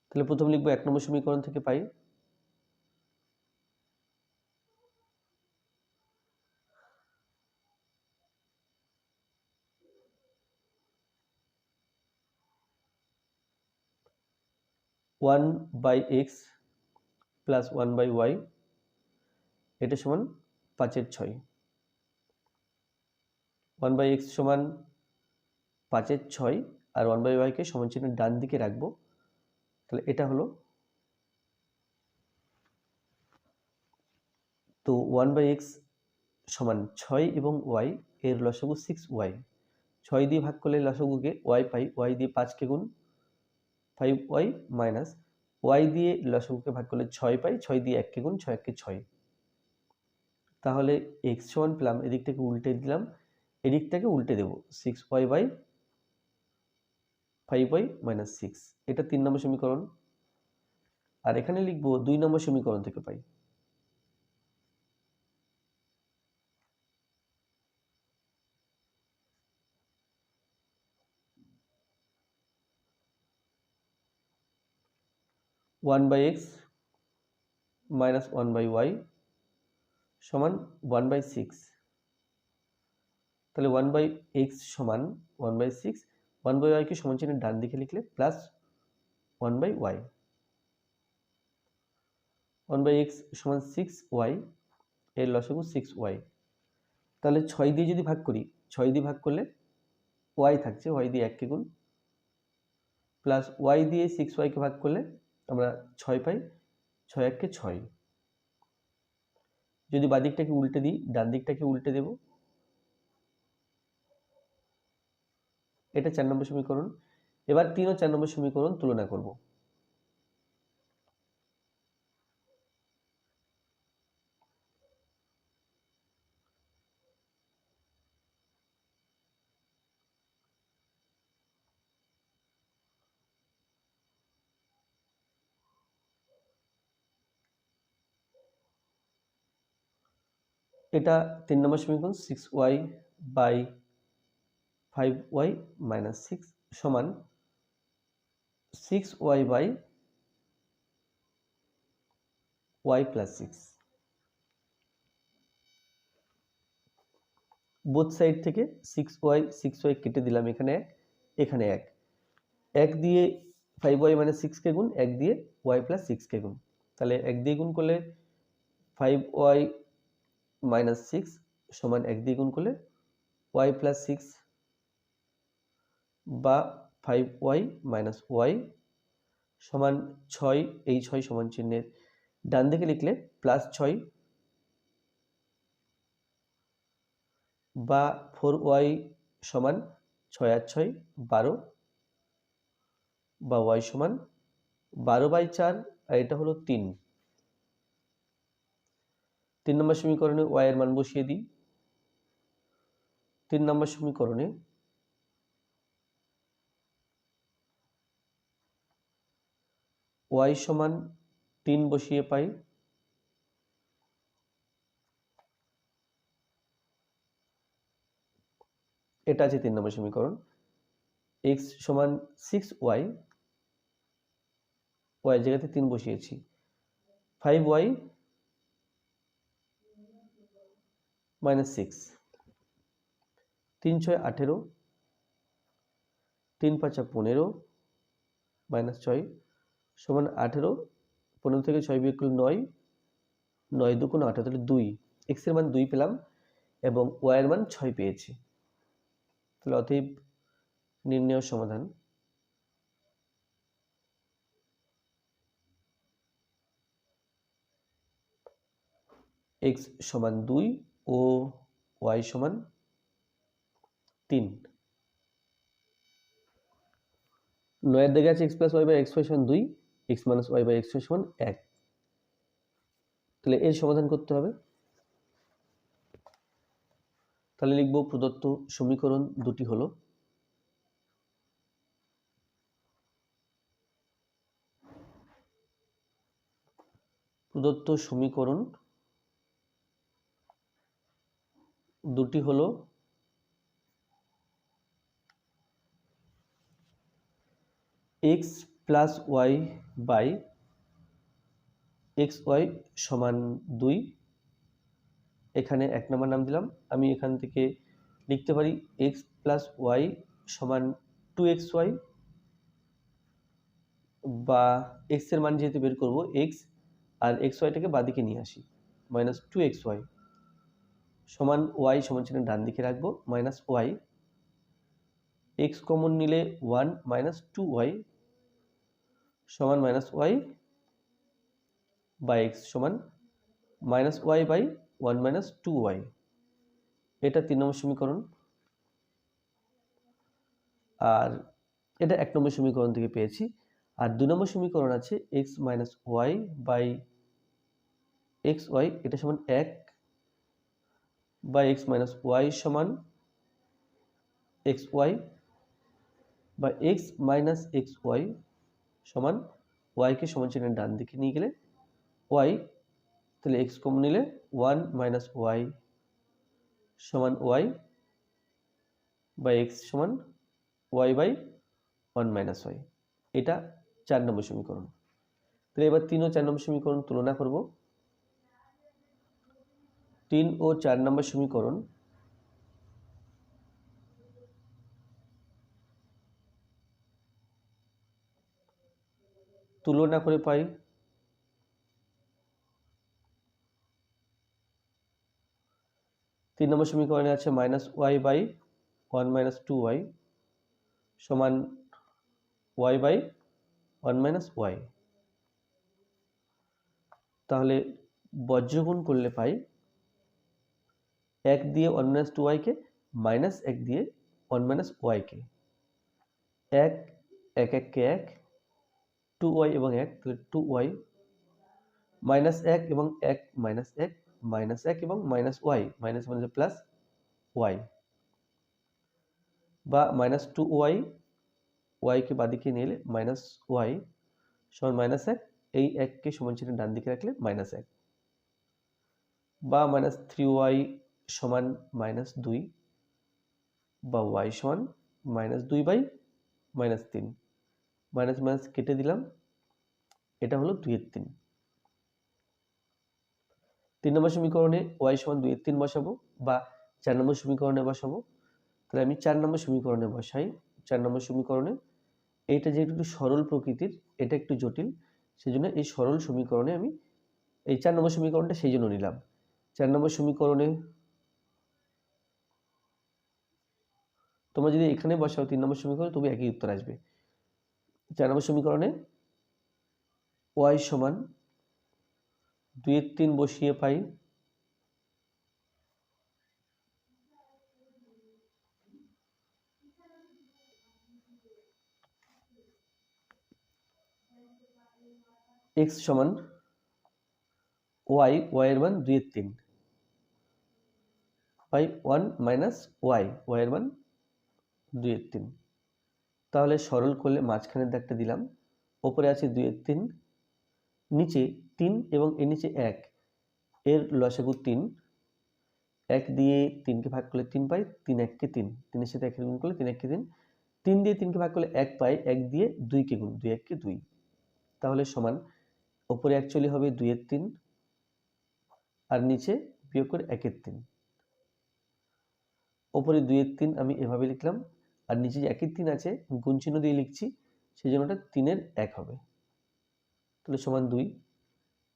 তাহলে প্রথমে লিখবো 1 নম্বর সমীকরণ থেকে পাই 1/x প্লাস 1/y, এটা সমান 5/6। 1/x সমান 5/6 আর 1/y কে সমান চিহ্নের ডান দিকে রাখবো। তাহলে এটা হলো, তো 1/x সমান 6 এবং y এর লসাগু 6y, 6 দিয়ে ভাগ করলে লসাগুকে y পাই, y দিয়ে 5 কে গুণ 5y মাইনাস y দিয়ে লসাগুকে ভাগ করলে 6 পাই, 6 দিয়ে 1 কে গুণ 6 1 6। তাহলে x সমান পেলাম, এদিকটাকে উল্টে দিলাম, এদিকটাকে উল্টে দেব 6y বাই 5y মাইনাস 6, এটা 3 নম্বর সমীকরণ। আর এখানে লিখবো 2 নম্বর সমীকরণ থেকে পাই 1/x মাইনাস 1/y সমান 1/6। তাহলে 1/x সমান 1/6, 1/y কে সমান চিহ্নের ডান দিকে লিখলে প্লাস 1/y, 1/x সমান 6y, এর লসাগু 6y। তাহলে 6 দিয়ে যদি ভাগ করি, 6 দিয়ে ভাগ করলে y থাকছে, y দিয়ে 1 কে গুণ প্লাস y দিয়ে 6y কে ভাগ করলে আমরা 6 পাই, 6 1 কে 6। যদি বাদিকটাকে উল্টে দিই, ডান দিকটাকে উল্টে দেব, এটা 4 নম্বর সমীকরণ। এবার 3 ও 4 নম্বর সমীকরণ তুলনা করব। এটা 3 নম্বর সমীকরণ, 6y বাই 5y মাইনাস 6 সমান 6y by y plus 6। Both side থেকে 6y কেটে দিলাম, এখানে 1, এখানে 1, 1 দিয়ে 5y মাইনাস 6 কে গুণ, 1 দিয়ে y প্লাস 6 কে গুণ। তাহলে 1 দিয়ে গুণ করলে 5y মাইনাস 6 সমান 1 দিয়ে গুণ করলে y প্লাস 6 বা 5y মাইনাস y সমান 6, এই 6 সমান চিহ্নের ডান দিকে লিখলে প্লাস 6 বা 4y সমান 6 আর 6 12, বা y সমান 12/4, আর এটা হলো 3। 3 নম্বর সমীকরণে y এর মান বসিয়ে দিই। 3 নম্বর সমীকরণে y সমান 3 বসিয়ে পাই, এটা আছে 3 নম্বর সমীকরণ। x সমান 6y, y জায়গাতে 3 বসিয়েছি, 5y মাইনাস 6, 3 6 18, 3 5 15 মাইনাস 6 সমান 18, 15 থেকে 6 বিয়োগ করলে 9, 9 2 18, তাহলে 2, x এর মান 2 পেলাম এবং y এর মান 6 পেয়েছি। তাহলে অতএব নির্ণেয় সমাধান x সমান 2 ও y সমান 3। 9 এর দিকে আছে x plus y by x y সমান 2, x minus y by x y সমান 1। তাহলে এর সমাধান করতে হবে। তাহলে লিখব প্রদত্ত সমীকরণ দুটি হলো x plus y by x y সমান 2। এখানে 1 নম্বর নাম দিলাম। আমি এখান থেকে লিখতে পারি x প্লাস ওয়াই সমান 2xy, বা x এর মান যেহেতু বের করব x আর xyটাকে বাদিকে নিয়ে আসি, মাইনাস 2xy সমান y সমান চিহ্ন ডান দিকে রাখবো মাইনাস ওয়াই, x কমন নিলে 1 মাইনাস 2y সমান মাইনাস ওয়াই বাই এক্স সমান minus y by 1 minus 2y। এটা 3 নম্বর সমীকরণ। আর এটা 1 নম্বর সমীকরণ থেকে পেয়েছি। আর 2 নম্বর সমীকরণ আছে x minus y by x y, এটা সমান 1 বাই x মাইনাস ওয়াই সমান এক্স ওয়াই, বা x মাইনাস এক্স ওয়াই সমান ওয়াইকে সমান চিহ্নের ডান দিকে নিয়ে গেলে ওয়াই, তাহলে x কমন নিলে 1 মাইনাস ওয়াই সমান ওয়াই বাই এক্স সমান ওয়াই বাই 1 মাইনাস ওয়াই। এটা 4 নম্বর সমীকরণ। তাহলে এবার 3 ও 4 নম্বর সমীকরণ তুলনা করব। 3 ও 4 নম্বর সমীকরণ তুলনা করে পাই 3 নম্বর সমীকরণে আছে minus y by 1 minus 2y সমান ওয়াই বাই 1 মাইনাস ওয়াই। তাহলে বজ্রগুণ করলে পাই 1 দিয়ে 1 মাইনাস 2y কে, মাইনাস 1 দিয়ে 1 মাইনাস ওয়াই কে, 1 1 1 কে 1, 2y এবং 1, তাহলে 2y, মাইনাস 1 এবং 1 মাইনাস 1, মাইনাস 1 এবং মাইনাস ওয়াই, মাইনাস মানে প্লাস ওয়াই, বা মাইনাস 2y, ওয়াই কে বাদিকে নিলে মাইনাস ওয়াই সমান মাইনাস 1, এই 1 কে সমান চিহ্ন ডান দিকে রাখলে মাইনাস 1, বা মাইনাস 3y সমান মাইনাস 2, বা ওয়াই সমান minus 2 by minus 3, minus minus কেটে দিলাম, এটা হলো 2 এর 3। 3 নম্বর সমীকরণে ওয়াই সমান 2 এর 3 বসাবো, বা 4 নম্বর সমীকরণে বসাবো। তাহলে আমি 4 নম্বর সমীকরণে বসাই। 4 নম্বর সমীকরণে এইটা যেহেতু একটু সরল প্রকৃতির, এটা একটু জটিল, সেজন্য এই সরল সমীকরণে আমি এই 4 নম্বর সমীকরণটা সেই জন্য নিলাম। 4 নম্বর সমীকরণে তোমরা যদি এখানে বসাও 3 নম্বর সমীকরণে, তবে একই উত্তর আসবে। 4 নম্বর সমীকরণে ওয়াই সমান 2 এর 3 বসিয়ে পাই x সমান ওয়াই, ওয়াই এর মান 2 এর 3 বাই 1 মাইনাস ওয়াই, ওয়াই এর মান 2 এর 3। তাহলে সরল করলে মাঝখানের দাগটা দিলাম, ওপরে আছে 2 এর 3, নিচে 3 এবং এর নিচে 1, এর লসাগু 3, 1 দিয়ে 3 কে ভাগ করলে 3 পাই, 3 1 কে 3, 3 এর সাথে 1 এর গুণ করলে 3 1 কে 3, 3 দিয়ে 3 কে ভাগ করলে 1 পাই, 1 দিয়ে 2 কে গুণ, 2 1 কে 2, তাহলে সমান ওপরে অ্যাকচুয়ালি হবে 2 এর 3 আর নিচে বিয়োগ করে 1 এর 3। ওপরে 2 এর 3 আমি এভাবে লিখলাম, আর নিচে যে 1 এর 3 আছে গুণ চিহ্ন দিয়ে লিখছি, সেই জন্য ওটা 3 এর 1 হবে, তাহলে সমান 2।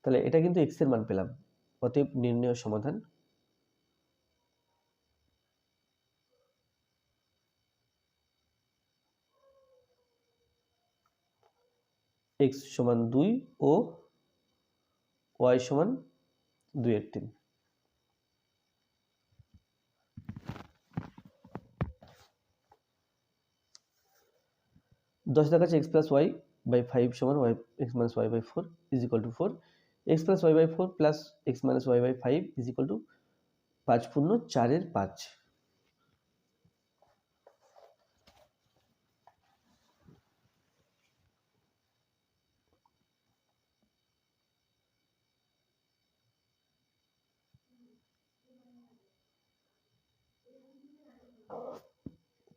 তাহলে এটা কিন্তু x এর মান পেলাম, অতএব নির্ণয় সমাধান x সমান 2 ও y সমান 2 এর 3। 10 দেখা যাচ্ছে এক্স প্লাস ওয়াই বাই 5 সমান y x minus y by 4 is equal to 4, x plus y by 4 plus x minus y by 5 is equal to 5 পূর্ণ 4 এর 5।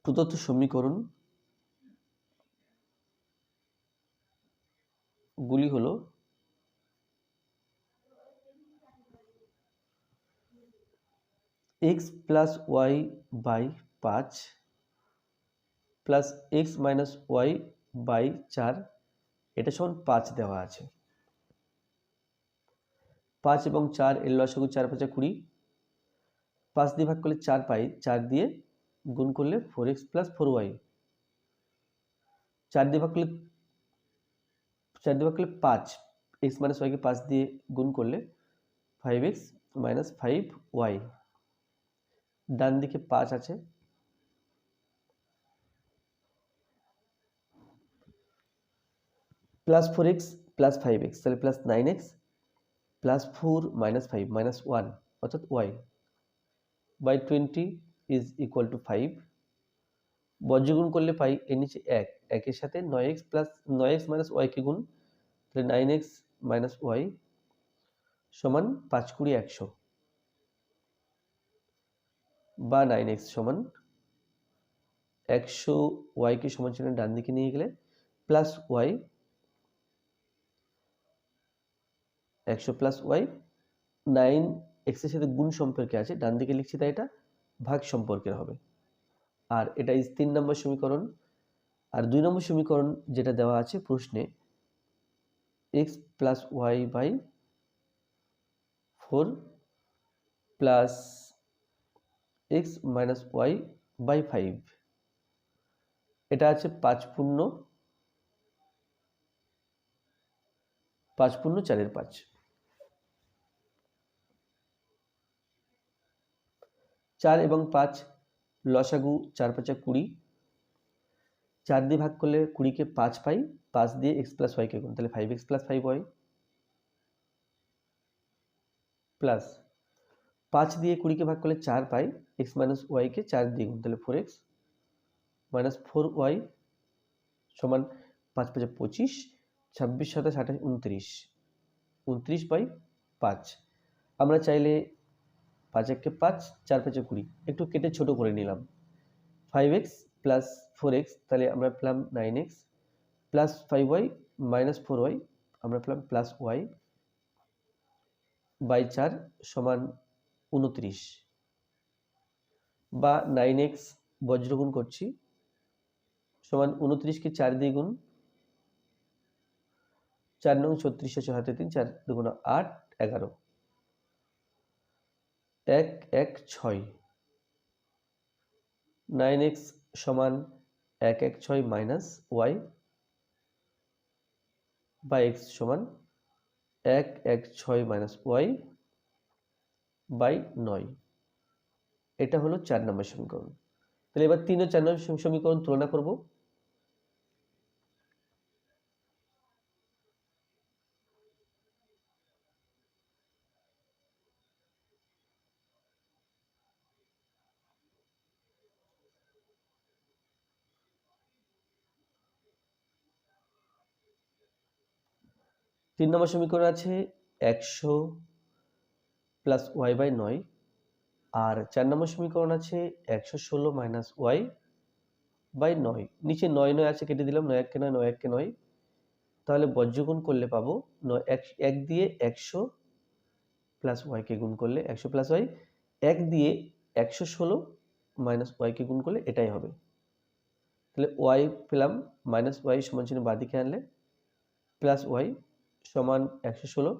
প্রদত্ত সমীকরণ গুলি হলো x plus y by 5 plus x minus y by 4, এটা সমান 5 দেওয়া আছে। 5 এবং 4 এর লসাগু 4 5 20, 5 দিয়ে ভাগ করলে 4 পাই, 4 দিয়ে গুণ করলে 4x প্লাস 4y, 4 দিয়ে ভাগ করলে 5, এক্স মাইনাস ওয়াইকে 5 দিয়ে গুণ করলে 5x মাইনাস 5y, ডান দিকে 5 আছে, প্লাস 4x প্লাস 5x, তাহলে plus 9x plus 4 minus 5 minus 1 অর্থাৎ y by 20 is equal to 5। বজ্রগুণ করলে পাই এর নিচে 1, একের সাথে 9x প্লাস 9x মাইনাস ওয়াইকে গুণ, তাহলে 9x মাইনাস ওয়াই সমান 5 20 100, বা 9x সমান 100 ওয়াইকে সমান চিহ্ন ডান দিকে নিয়ে গেলে plus Y 100 plus Y, 9x এর সাথে গুণ সম্পর্কে আছে, ডান দিকে লিখছি তাই এটা ভাগ সম্পর্কের হবে। আর এটা ইজ 3 নম্বর সমীকরণ। আর 2 নম্বর সমীকরণ যেটা দেওয়া আছে প্রশ্নে, x plus y by 4 plus x minus y by 5, এটা আছে 5 পূর্ণ 4 এর 5। 4 এবং 5 লসাগু 4 5 20, 4 দিয়ে ভাগ করলে 20কে 5 পাই, 5 দিয়ে এক্স প্লাস ওয়াইকে গুণ, তাহলে 5x প্লাস 5y, প্লাস 5 দিয়ে 20কে ভাগ করলে 4 পাই, এক্স মাইনাস ওয়াইকে 4 দিয়ে গুণ, তাহলে 4x মাইনাস 4y সমান 5 5 25, 26 27 28 29, 29 বাই 5। আমরা চাইলে 5 1 5, 4 5 20, একটু কেটে ছোট করে নিলাম, 5x প্লাস 4x, তাহলে আমরা পেলাম 9x plus 5y minus 4y, আমরা পেলাম প্লাস y বাই 4 সমান 29, বা 9x বজ্রগুণ করছি সমান 29কে 4 দিয়ে গুণ, 4 নং 36 হাতে 3, 4 দুগুণ 8 11, 1 1 6, 9x সমান 1 1 6 মাইনাস y বা x সমান 1 1 6 মাইনাস y বাই 9, এটা হলো 4 নম্বর সমীকরণ। তাহলে এবার 3 ও 4 নম্বর সমীকরণ তুলনা করব। তিন নম্বর সমীকরণ আছে 100 প্লাস ওয়াই বাই 9, আর 4 নম্বর সমীকরণ আছে 116 মাইনাস ওয়াই বাই 9, নিচে 9 9 আছে কেটে দিলাম, 9 1 কে 9 9 1 কে 9, তাহলে বজ্রগুণ করলে পাবো 1 দিয়ে 100 প্লাস ওয়াইকে গুণ করলে 100 প্লাস ওয়াই, 1 দিয়ে 116 মাইনাস ওয়াইকে গুণ করলে এটাই হবে। তাহলে ওয়াই পেলাম, মাইনাস ওয়াই সমান চিহ্ন বাঁদিকে আনলে প্লাস ওয়াই সমান 116,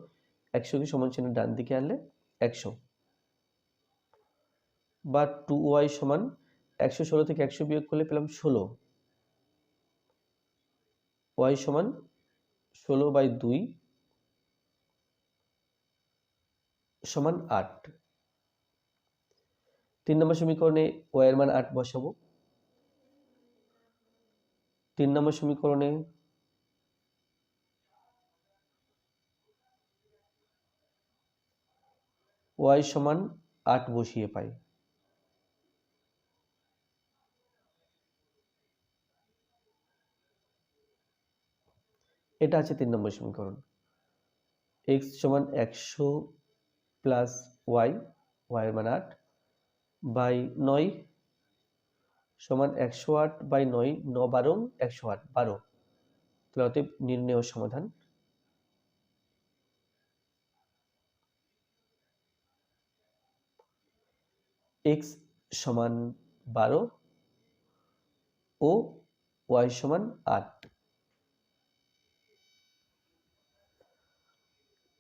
100কে সমান চিহ্ন ডান দিকে আনলে 100, বা 2y সমান 116 থেকে 100 বিয়োগ করলে পেলাম 16, y সমান 16 বাই 2 সমান 8। 3 নম্বর সমীকরণে y এর মান 8 বসাবো। 3 নম্বর সমীকরণে y সমান 8 বসিয়ে পাই। এটা আছে 3 নম্বর সমীকরণ। x সমান 100 প্লাস y, y এর মান 8 বাই 9 সমান 108 বাই 9, 9 12 108 12। তাহলে অতএব নির্ণেয় সমাধান x সমান 12 ও y সমান 8।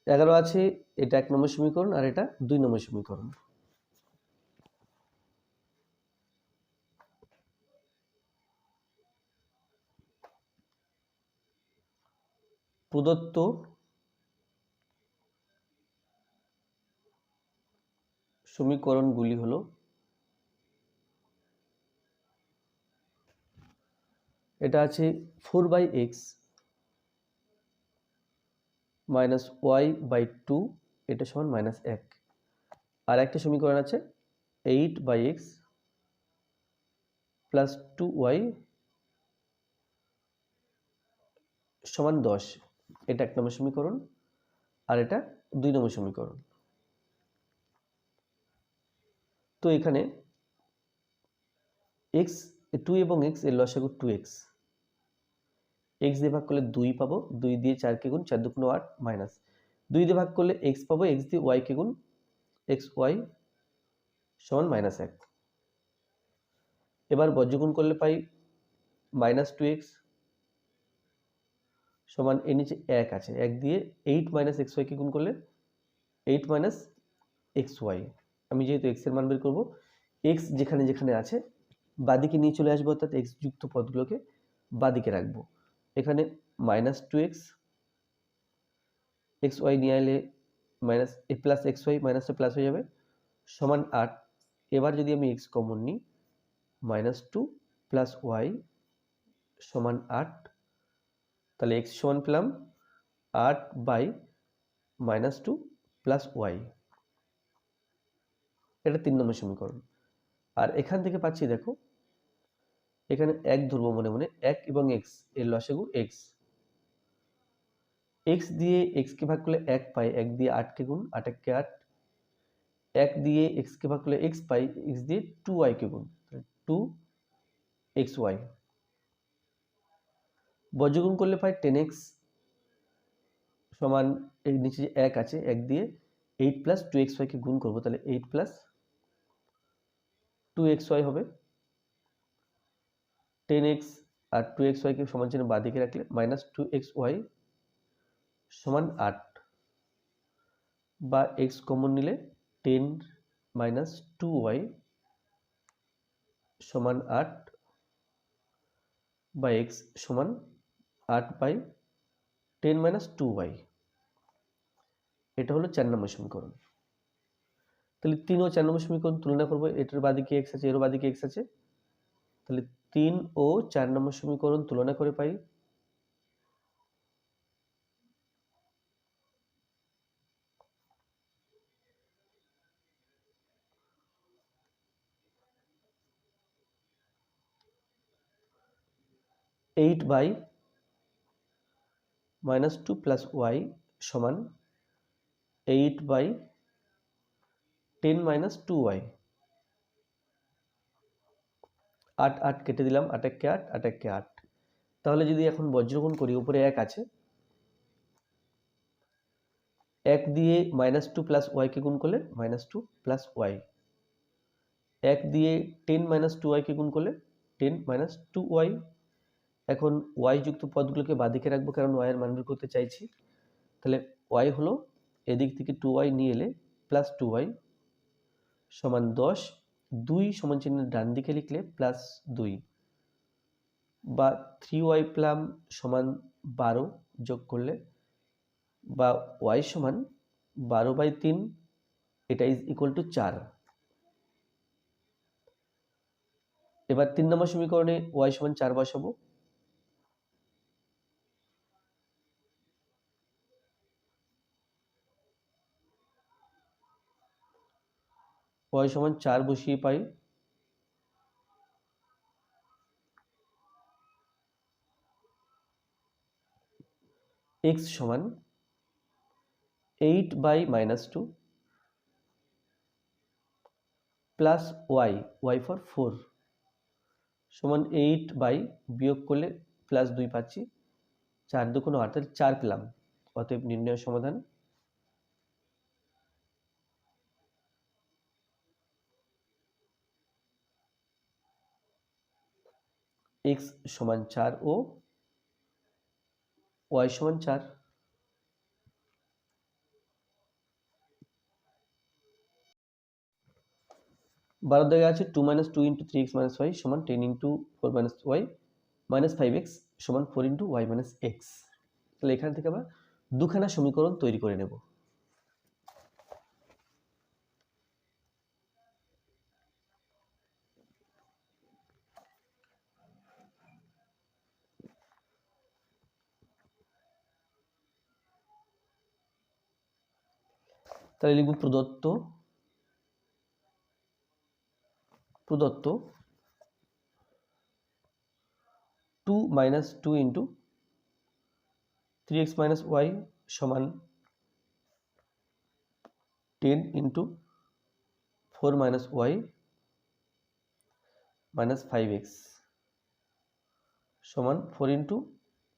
11 আছে, এটা 1 নম্বর সমীকরণ আর এটা 2 নম্বর সমীকরণ। প্রদত্ত সমীকরণগুলি হলো এটা আছে 4/x মাইনাস y/2, এটা সমান -1। আর একটা সমীকরণ আছে 8/x প্লাস 2y সমান 10। এটা 1 নম্বর সমীকরণ আর এটা 2 নম্বর সমীকরণ। তো এখানে x 2 এবং x এর লসাগু 2x। x দিয়ে ভাগ করলে 2 পাবো, 2 দিয়ে 4 কে গুণ, 4 2 8 মাইনাস 2 দিয়ে ভাগ করলে x পাবো, x দিয়ে y কে গুণ, xy সমান -1। এবার বজ্রগুণ করলে পাই -2x সমান এর নিচে 1 আছে, 1 দিয়ে 8 - xy কে গুণ করলে 8 - xy। আমি যেহেতু x এর মান বের করব, x যেখানে যেখানে আছে বাদিকে নিয়ে চলে আসবো, অর্থাৎ x যুক্ত পদগুলোকে বাদিকে রাখবো। এখানে -2x, xy নিয়ে এলে প্লাস xy, মাইনাসটা প্লাস হয়ে যাবে, সমান 8। এবার যদি আমি x কমন নিই, -2 প্লাস y সমান 8। তাহলে x সমান পেলাম 8/-2 প্লাস y। এটা 3 নম্বর সমীকরণ। আর এখান থেকে পাচ্ছি, দেখো এখানে 1 ধরবো মনে মনে, 1 এবং x এর লসাগু x। x দিয়ে x কে ভাগ করলে 1 পাই, 1 দিয়ে 8 কে গুণ, 8 1 কে 8। 1 দিয়ে x কে ভাগ করলে x পাই, x দিয়ে 2y কে গুণ, 2xy। বজ্রগুণ করলে পাই 10x সমান এর নিচে যে 1 আছে, 1 দিয়ে 8 প্লাস 2xy কে গুণ করবো, তাহলে 8 প্লাস 2xy হবে। 10x আর 2xy কে সমান চিহ্ন বাঁদিকে রাখলে -2xy সমান 8, বা x কমন নিলে 10 - 2y সমান 8, বা x সমান 8/10 - 2y। এটা হলো 4 নম্বর সমীকরণ। তাহলে 3 ও 4 নম্বর সমীকরণ তুলনা করবো, এটার বাদিকে x আছে, এর বাদিকে x আছে। তাহলে 3 ও 4 নম্বর সমীকরণ তুলনা করে পাই 8/-2 প্লাস y সমান 8/10 - 2y। 8 8 কেটে দিলাম, 8 1 কে 8, 8 1 কে 8। তাহলে যদি এখন বজ্রগুণ করি, উপরে 1 আছে, 1 দিয়ে -2 প্লাস y কে গুণ করলে -2 প্লাস y। 1 দিয়ে 10 - 2y কে গুণ করলে 10 - 2y। এখন y যুক্ত পদগুলোকে বাদিকে রাখবো, কারণ y এর মান বের করতে চাইছি। তাহলে y হলো, এদিক থেকে 2y নিয়ে এলে প্লাস 2y সমান 10। 2 সমান চিহ্ন ডান দিকে লিখলে প্লাস 2, বা 3y পেলাম সমান 12 যোগ করলে, বা y সমান 12/3, এটা ইজ ইকুয়াল টু 4। এবার 3 নম্বর সমীকরণে y সমান 4 বসাবো। ওয়াই সমান 4 বসিয়ে পাই এক্স সমান 8/-2 প্লাস ওয়াই ফর 4 সমান 8 বিয়োগ করলে প্লাস 2 পাচ্ছি, 4 2 8, তাহলে 4 পেলাম। অতএব নির্ণয় সমাধান এক্স সমান 4 ও ওয়াই সমান 4। 12 দাগে আছে 2 - 2 × 3x - y সমান 10 × 4 - y - 5x সমান 4 × y - x। তাহলে এখান থেকে আমরা দুখানা সমীকরণ তৈরি করে নেব। তাহলে লিখব প্রদত্ত 2 - 2 × 3x - y সমান 10 × 4 - y - 5x সমান 4 ×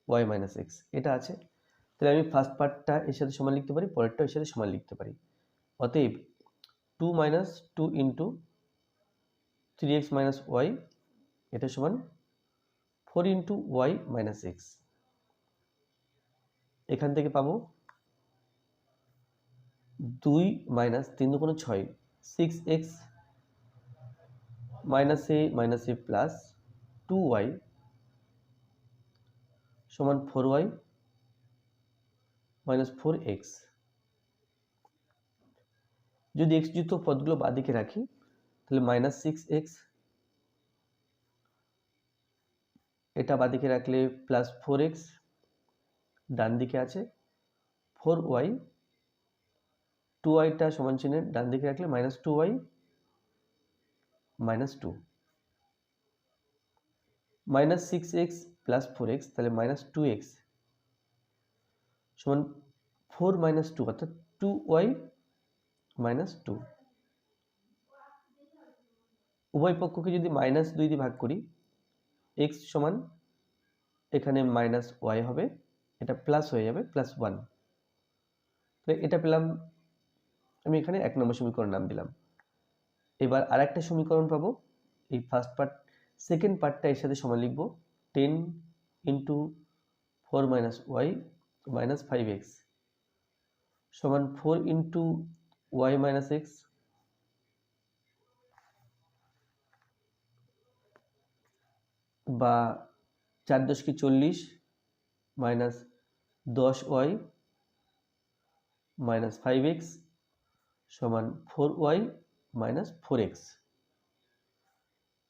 y - x। এটা আছে। তাহলে আমি ফার্স্ট পার্টটা এর সাথে সমান লিখতে পারি, পরেরটা এর সাথে সমান লিখতে পারি। অতএব 2 - 2 × 3x - y এটা সমান 4 × y - x। এখান থেকে পাবো 2 - 3 × 6 6x - a প্লাস 2y সমান 4y - 4x। যদি x যুক্ত পদগুলো বাঁদিকে রাখি তাহলে -6x এটা বাঁদিকে রাখলে প্লাস 4x, ডান দিকে আছে 4y, 2yটা সমান চিহ্নের ডান দিকে রাখলে -2y -2 -6x প্লাস 4x তাহলে -2x সমান 4 - 2 অর্থাৎ 2y -2। উভয় পক্ষকে যদি -2 দিয়ে ভাগ করি x সমান এখানে -y হবে, এটা প্লাস হয়ে যাবে +1। তাহলে এটা পেলাম, আমি এখানে 1 নম্বর সমীকরণ নাম দিলাম। এবার আরেকটা সমীকরণ পাবো, এই ফার্স্ট পার্ট সেকেন্ড পার্টটা এর সাথে সমান লিখব 10 × 4 - y - 5x সমান 4 × y - x বা 4 × 10 = 40 মাইনাস 10y - 5x সমান 4y - 4x।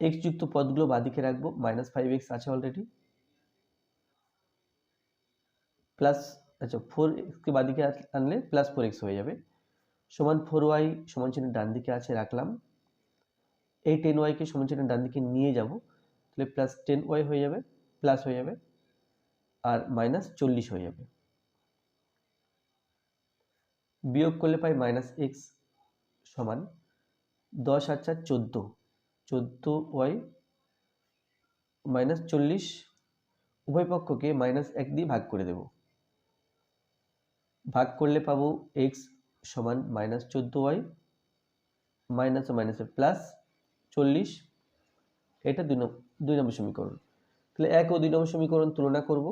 x যুক্ত পদগুলো বাঁদিকে রাখবো, -5x আছে অলরেডি, প্লাস আচ্ছা 4x কে বাঁদিকে আনলে প্লাস 4x হয়ে যাবে সমান 4y সমান চিহ্ন ডান দিকে আছে রাখলাম। এই 10y কে সমান চিহ্ন ডান দিকে নিয়ে যাব, তাহলে প্লাস 10y হয়ে যাবে, প্লাস হয়ে যাবে আর -40 হয়ে যাবে। বিয়োগ করলে পাই -x সমান 10 আর 4 14, 14y -40 উভয় পক্ষকে -1 দিয়ে ভাগ করে দেব। ভাগ করলে পাবো x সমান -14y মাইনাসে প্লাস 40। এটা 2 নম্বর সমীকরণ। তাহলে 1 ও 2 নম্বর সমীকরণ তুলনা করব।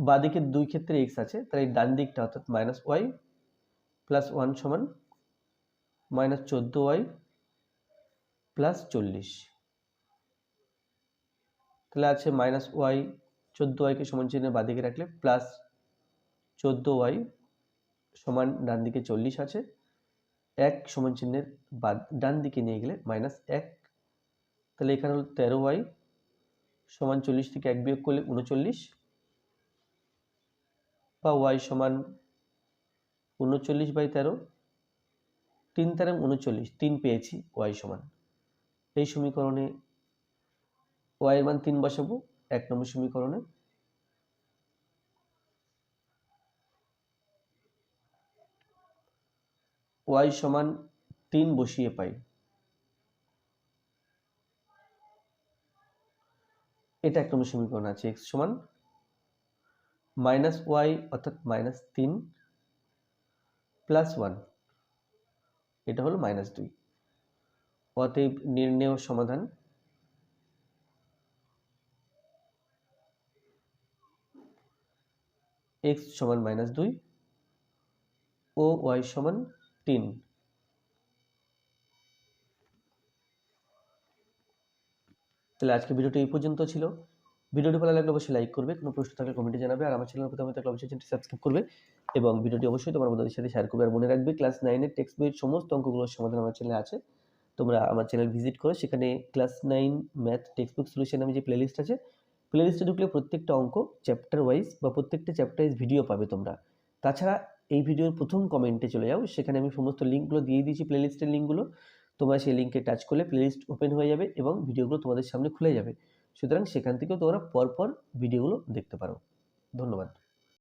বাঁদিকে দুই ক্ষেত্রে x আছে, তাই ডান দিকটা অর্থাৎ -y + 1 সমান -14y + 40। তাহলে আছে -y 14y কে সমান চিহ্নের বাঁদিকে রাখলে প্লাস 14y সমান ডান দিকে 40 আছে, এক সমান চিহ্নের ডান দিকে নিয়ে গেলে -1, তাহলে এখানে হলো 13y সমান 40 থেকে 1 বিয়োগ করলে 39, বা y সমান 39/13, 3 তেরং 39, 3 পেয়েছি y সমান। এই সমীকরণে y এর মান 3 বসাবো 1 নম্বর সমীকরণে। y সমান 3 বসিয়ে পাই, এটা 1 নম্বর সমীকরণ আছে। x সমান -y অর্থাৎ -3 + 1, এটা হলো -2। অতএব নির্ণেয় সমাধান x সমান -2 ও y সমান 3। তাহলে আজকে ভিডিওটি এই পর্যন্ত ছিল। ভিডিওটি ভালো লাগলে অবশ্যই লাইক করবে, কোনো প্রশ্ন থাকলে কমেন্টে জানাবে, আর আমার চ্যানেল প্রথমে থাকলে অবশ্যই চ্যানেলটি সাবস্ক্রাইব করবে এবং ভিডিওটি অবশ্যই তোমার বন্ধুদের সাথে শেয়ার করবে। আর মনে রাখবে ক্লাস 9 এর টেক্সট বইয়ের সমস্ত অঙ্কগুলোর সমাধান আমার চ্যানেলে আছে। তোমরা আমার চ্যানেল ভিজিট করো, সেখানে class 9 math text book solution নামে যে প্লেলিস্ট আছে, প্লেলিস্টে ঢুকলে প্রত্যেকটা অঙ্ক চ্যাপ্টার ওয়াইজ বা প্রত্যেকটা চ্যাপ্টার ওয়াইজ ভিডিও পাবে তোমরা। তাছাড়া এই ভিডিওর প্রথম কমেন্টে চলে যাও, সেখানে আমি সমস্ত লিঙ্কগুলো দিয়ে দিয়েছি, প্লেলিস্টের লিঙ্কগুলো। তোমরা সেই লিঙ্কে টাচ করলে প্লেলিস্ট ওপেন হয়ে যাবে এবং ভিডিওগুলো তোমাদের সামনে খুলে যাবে। সুতরাং সেখান থেকেও তোমরা পরপর ভিডিওগুলো দেখতে পারো। ধন্যবাদ।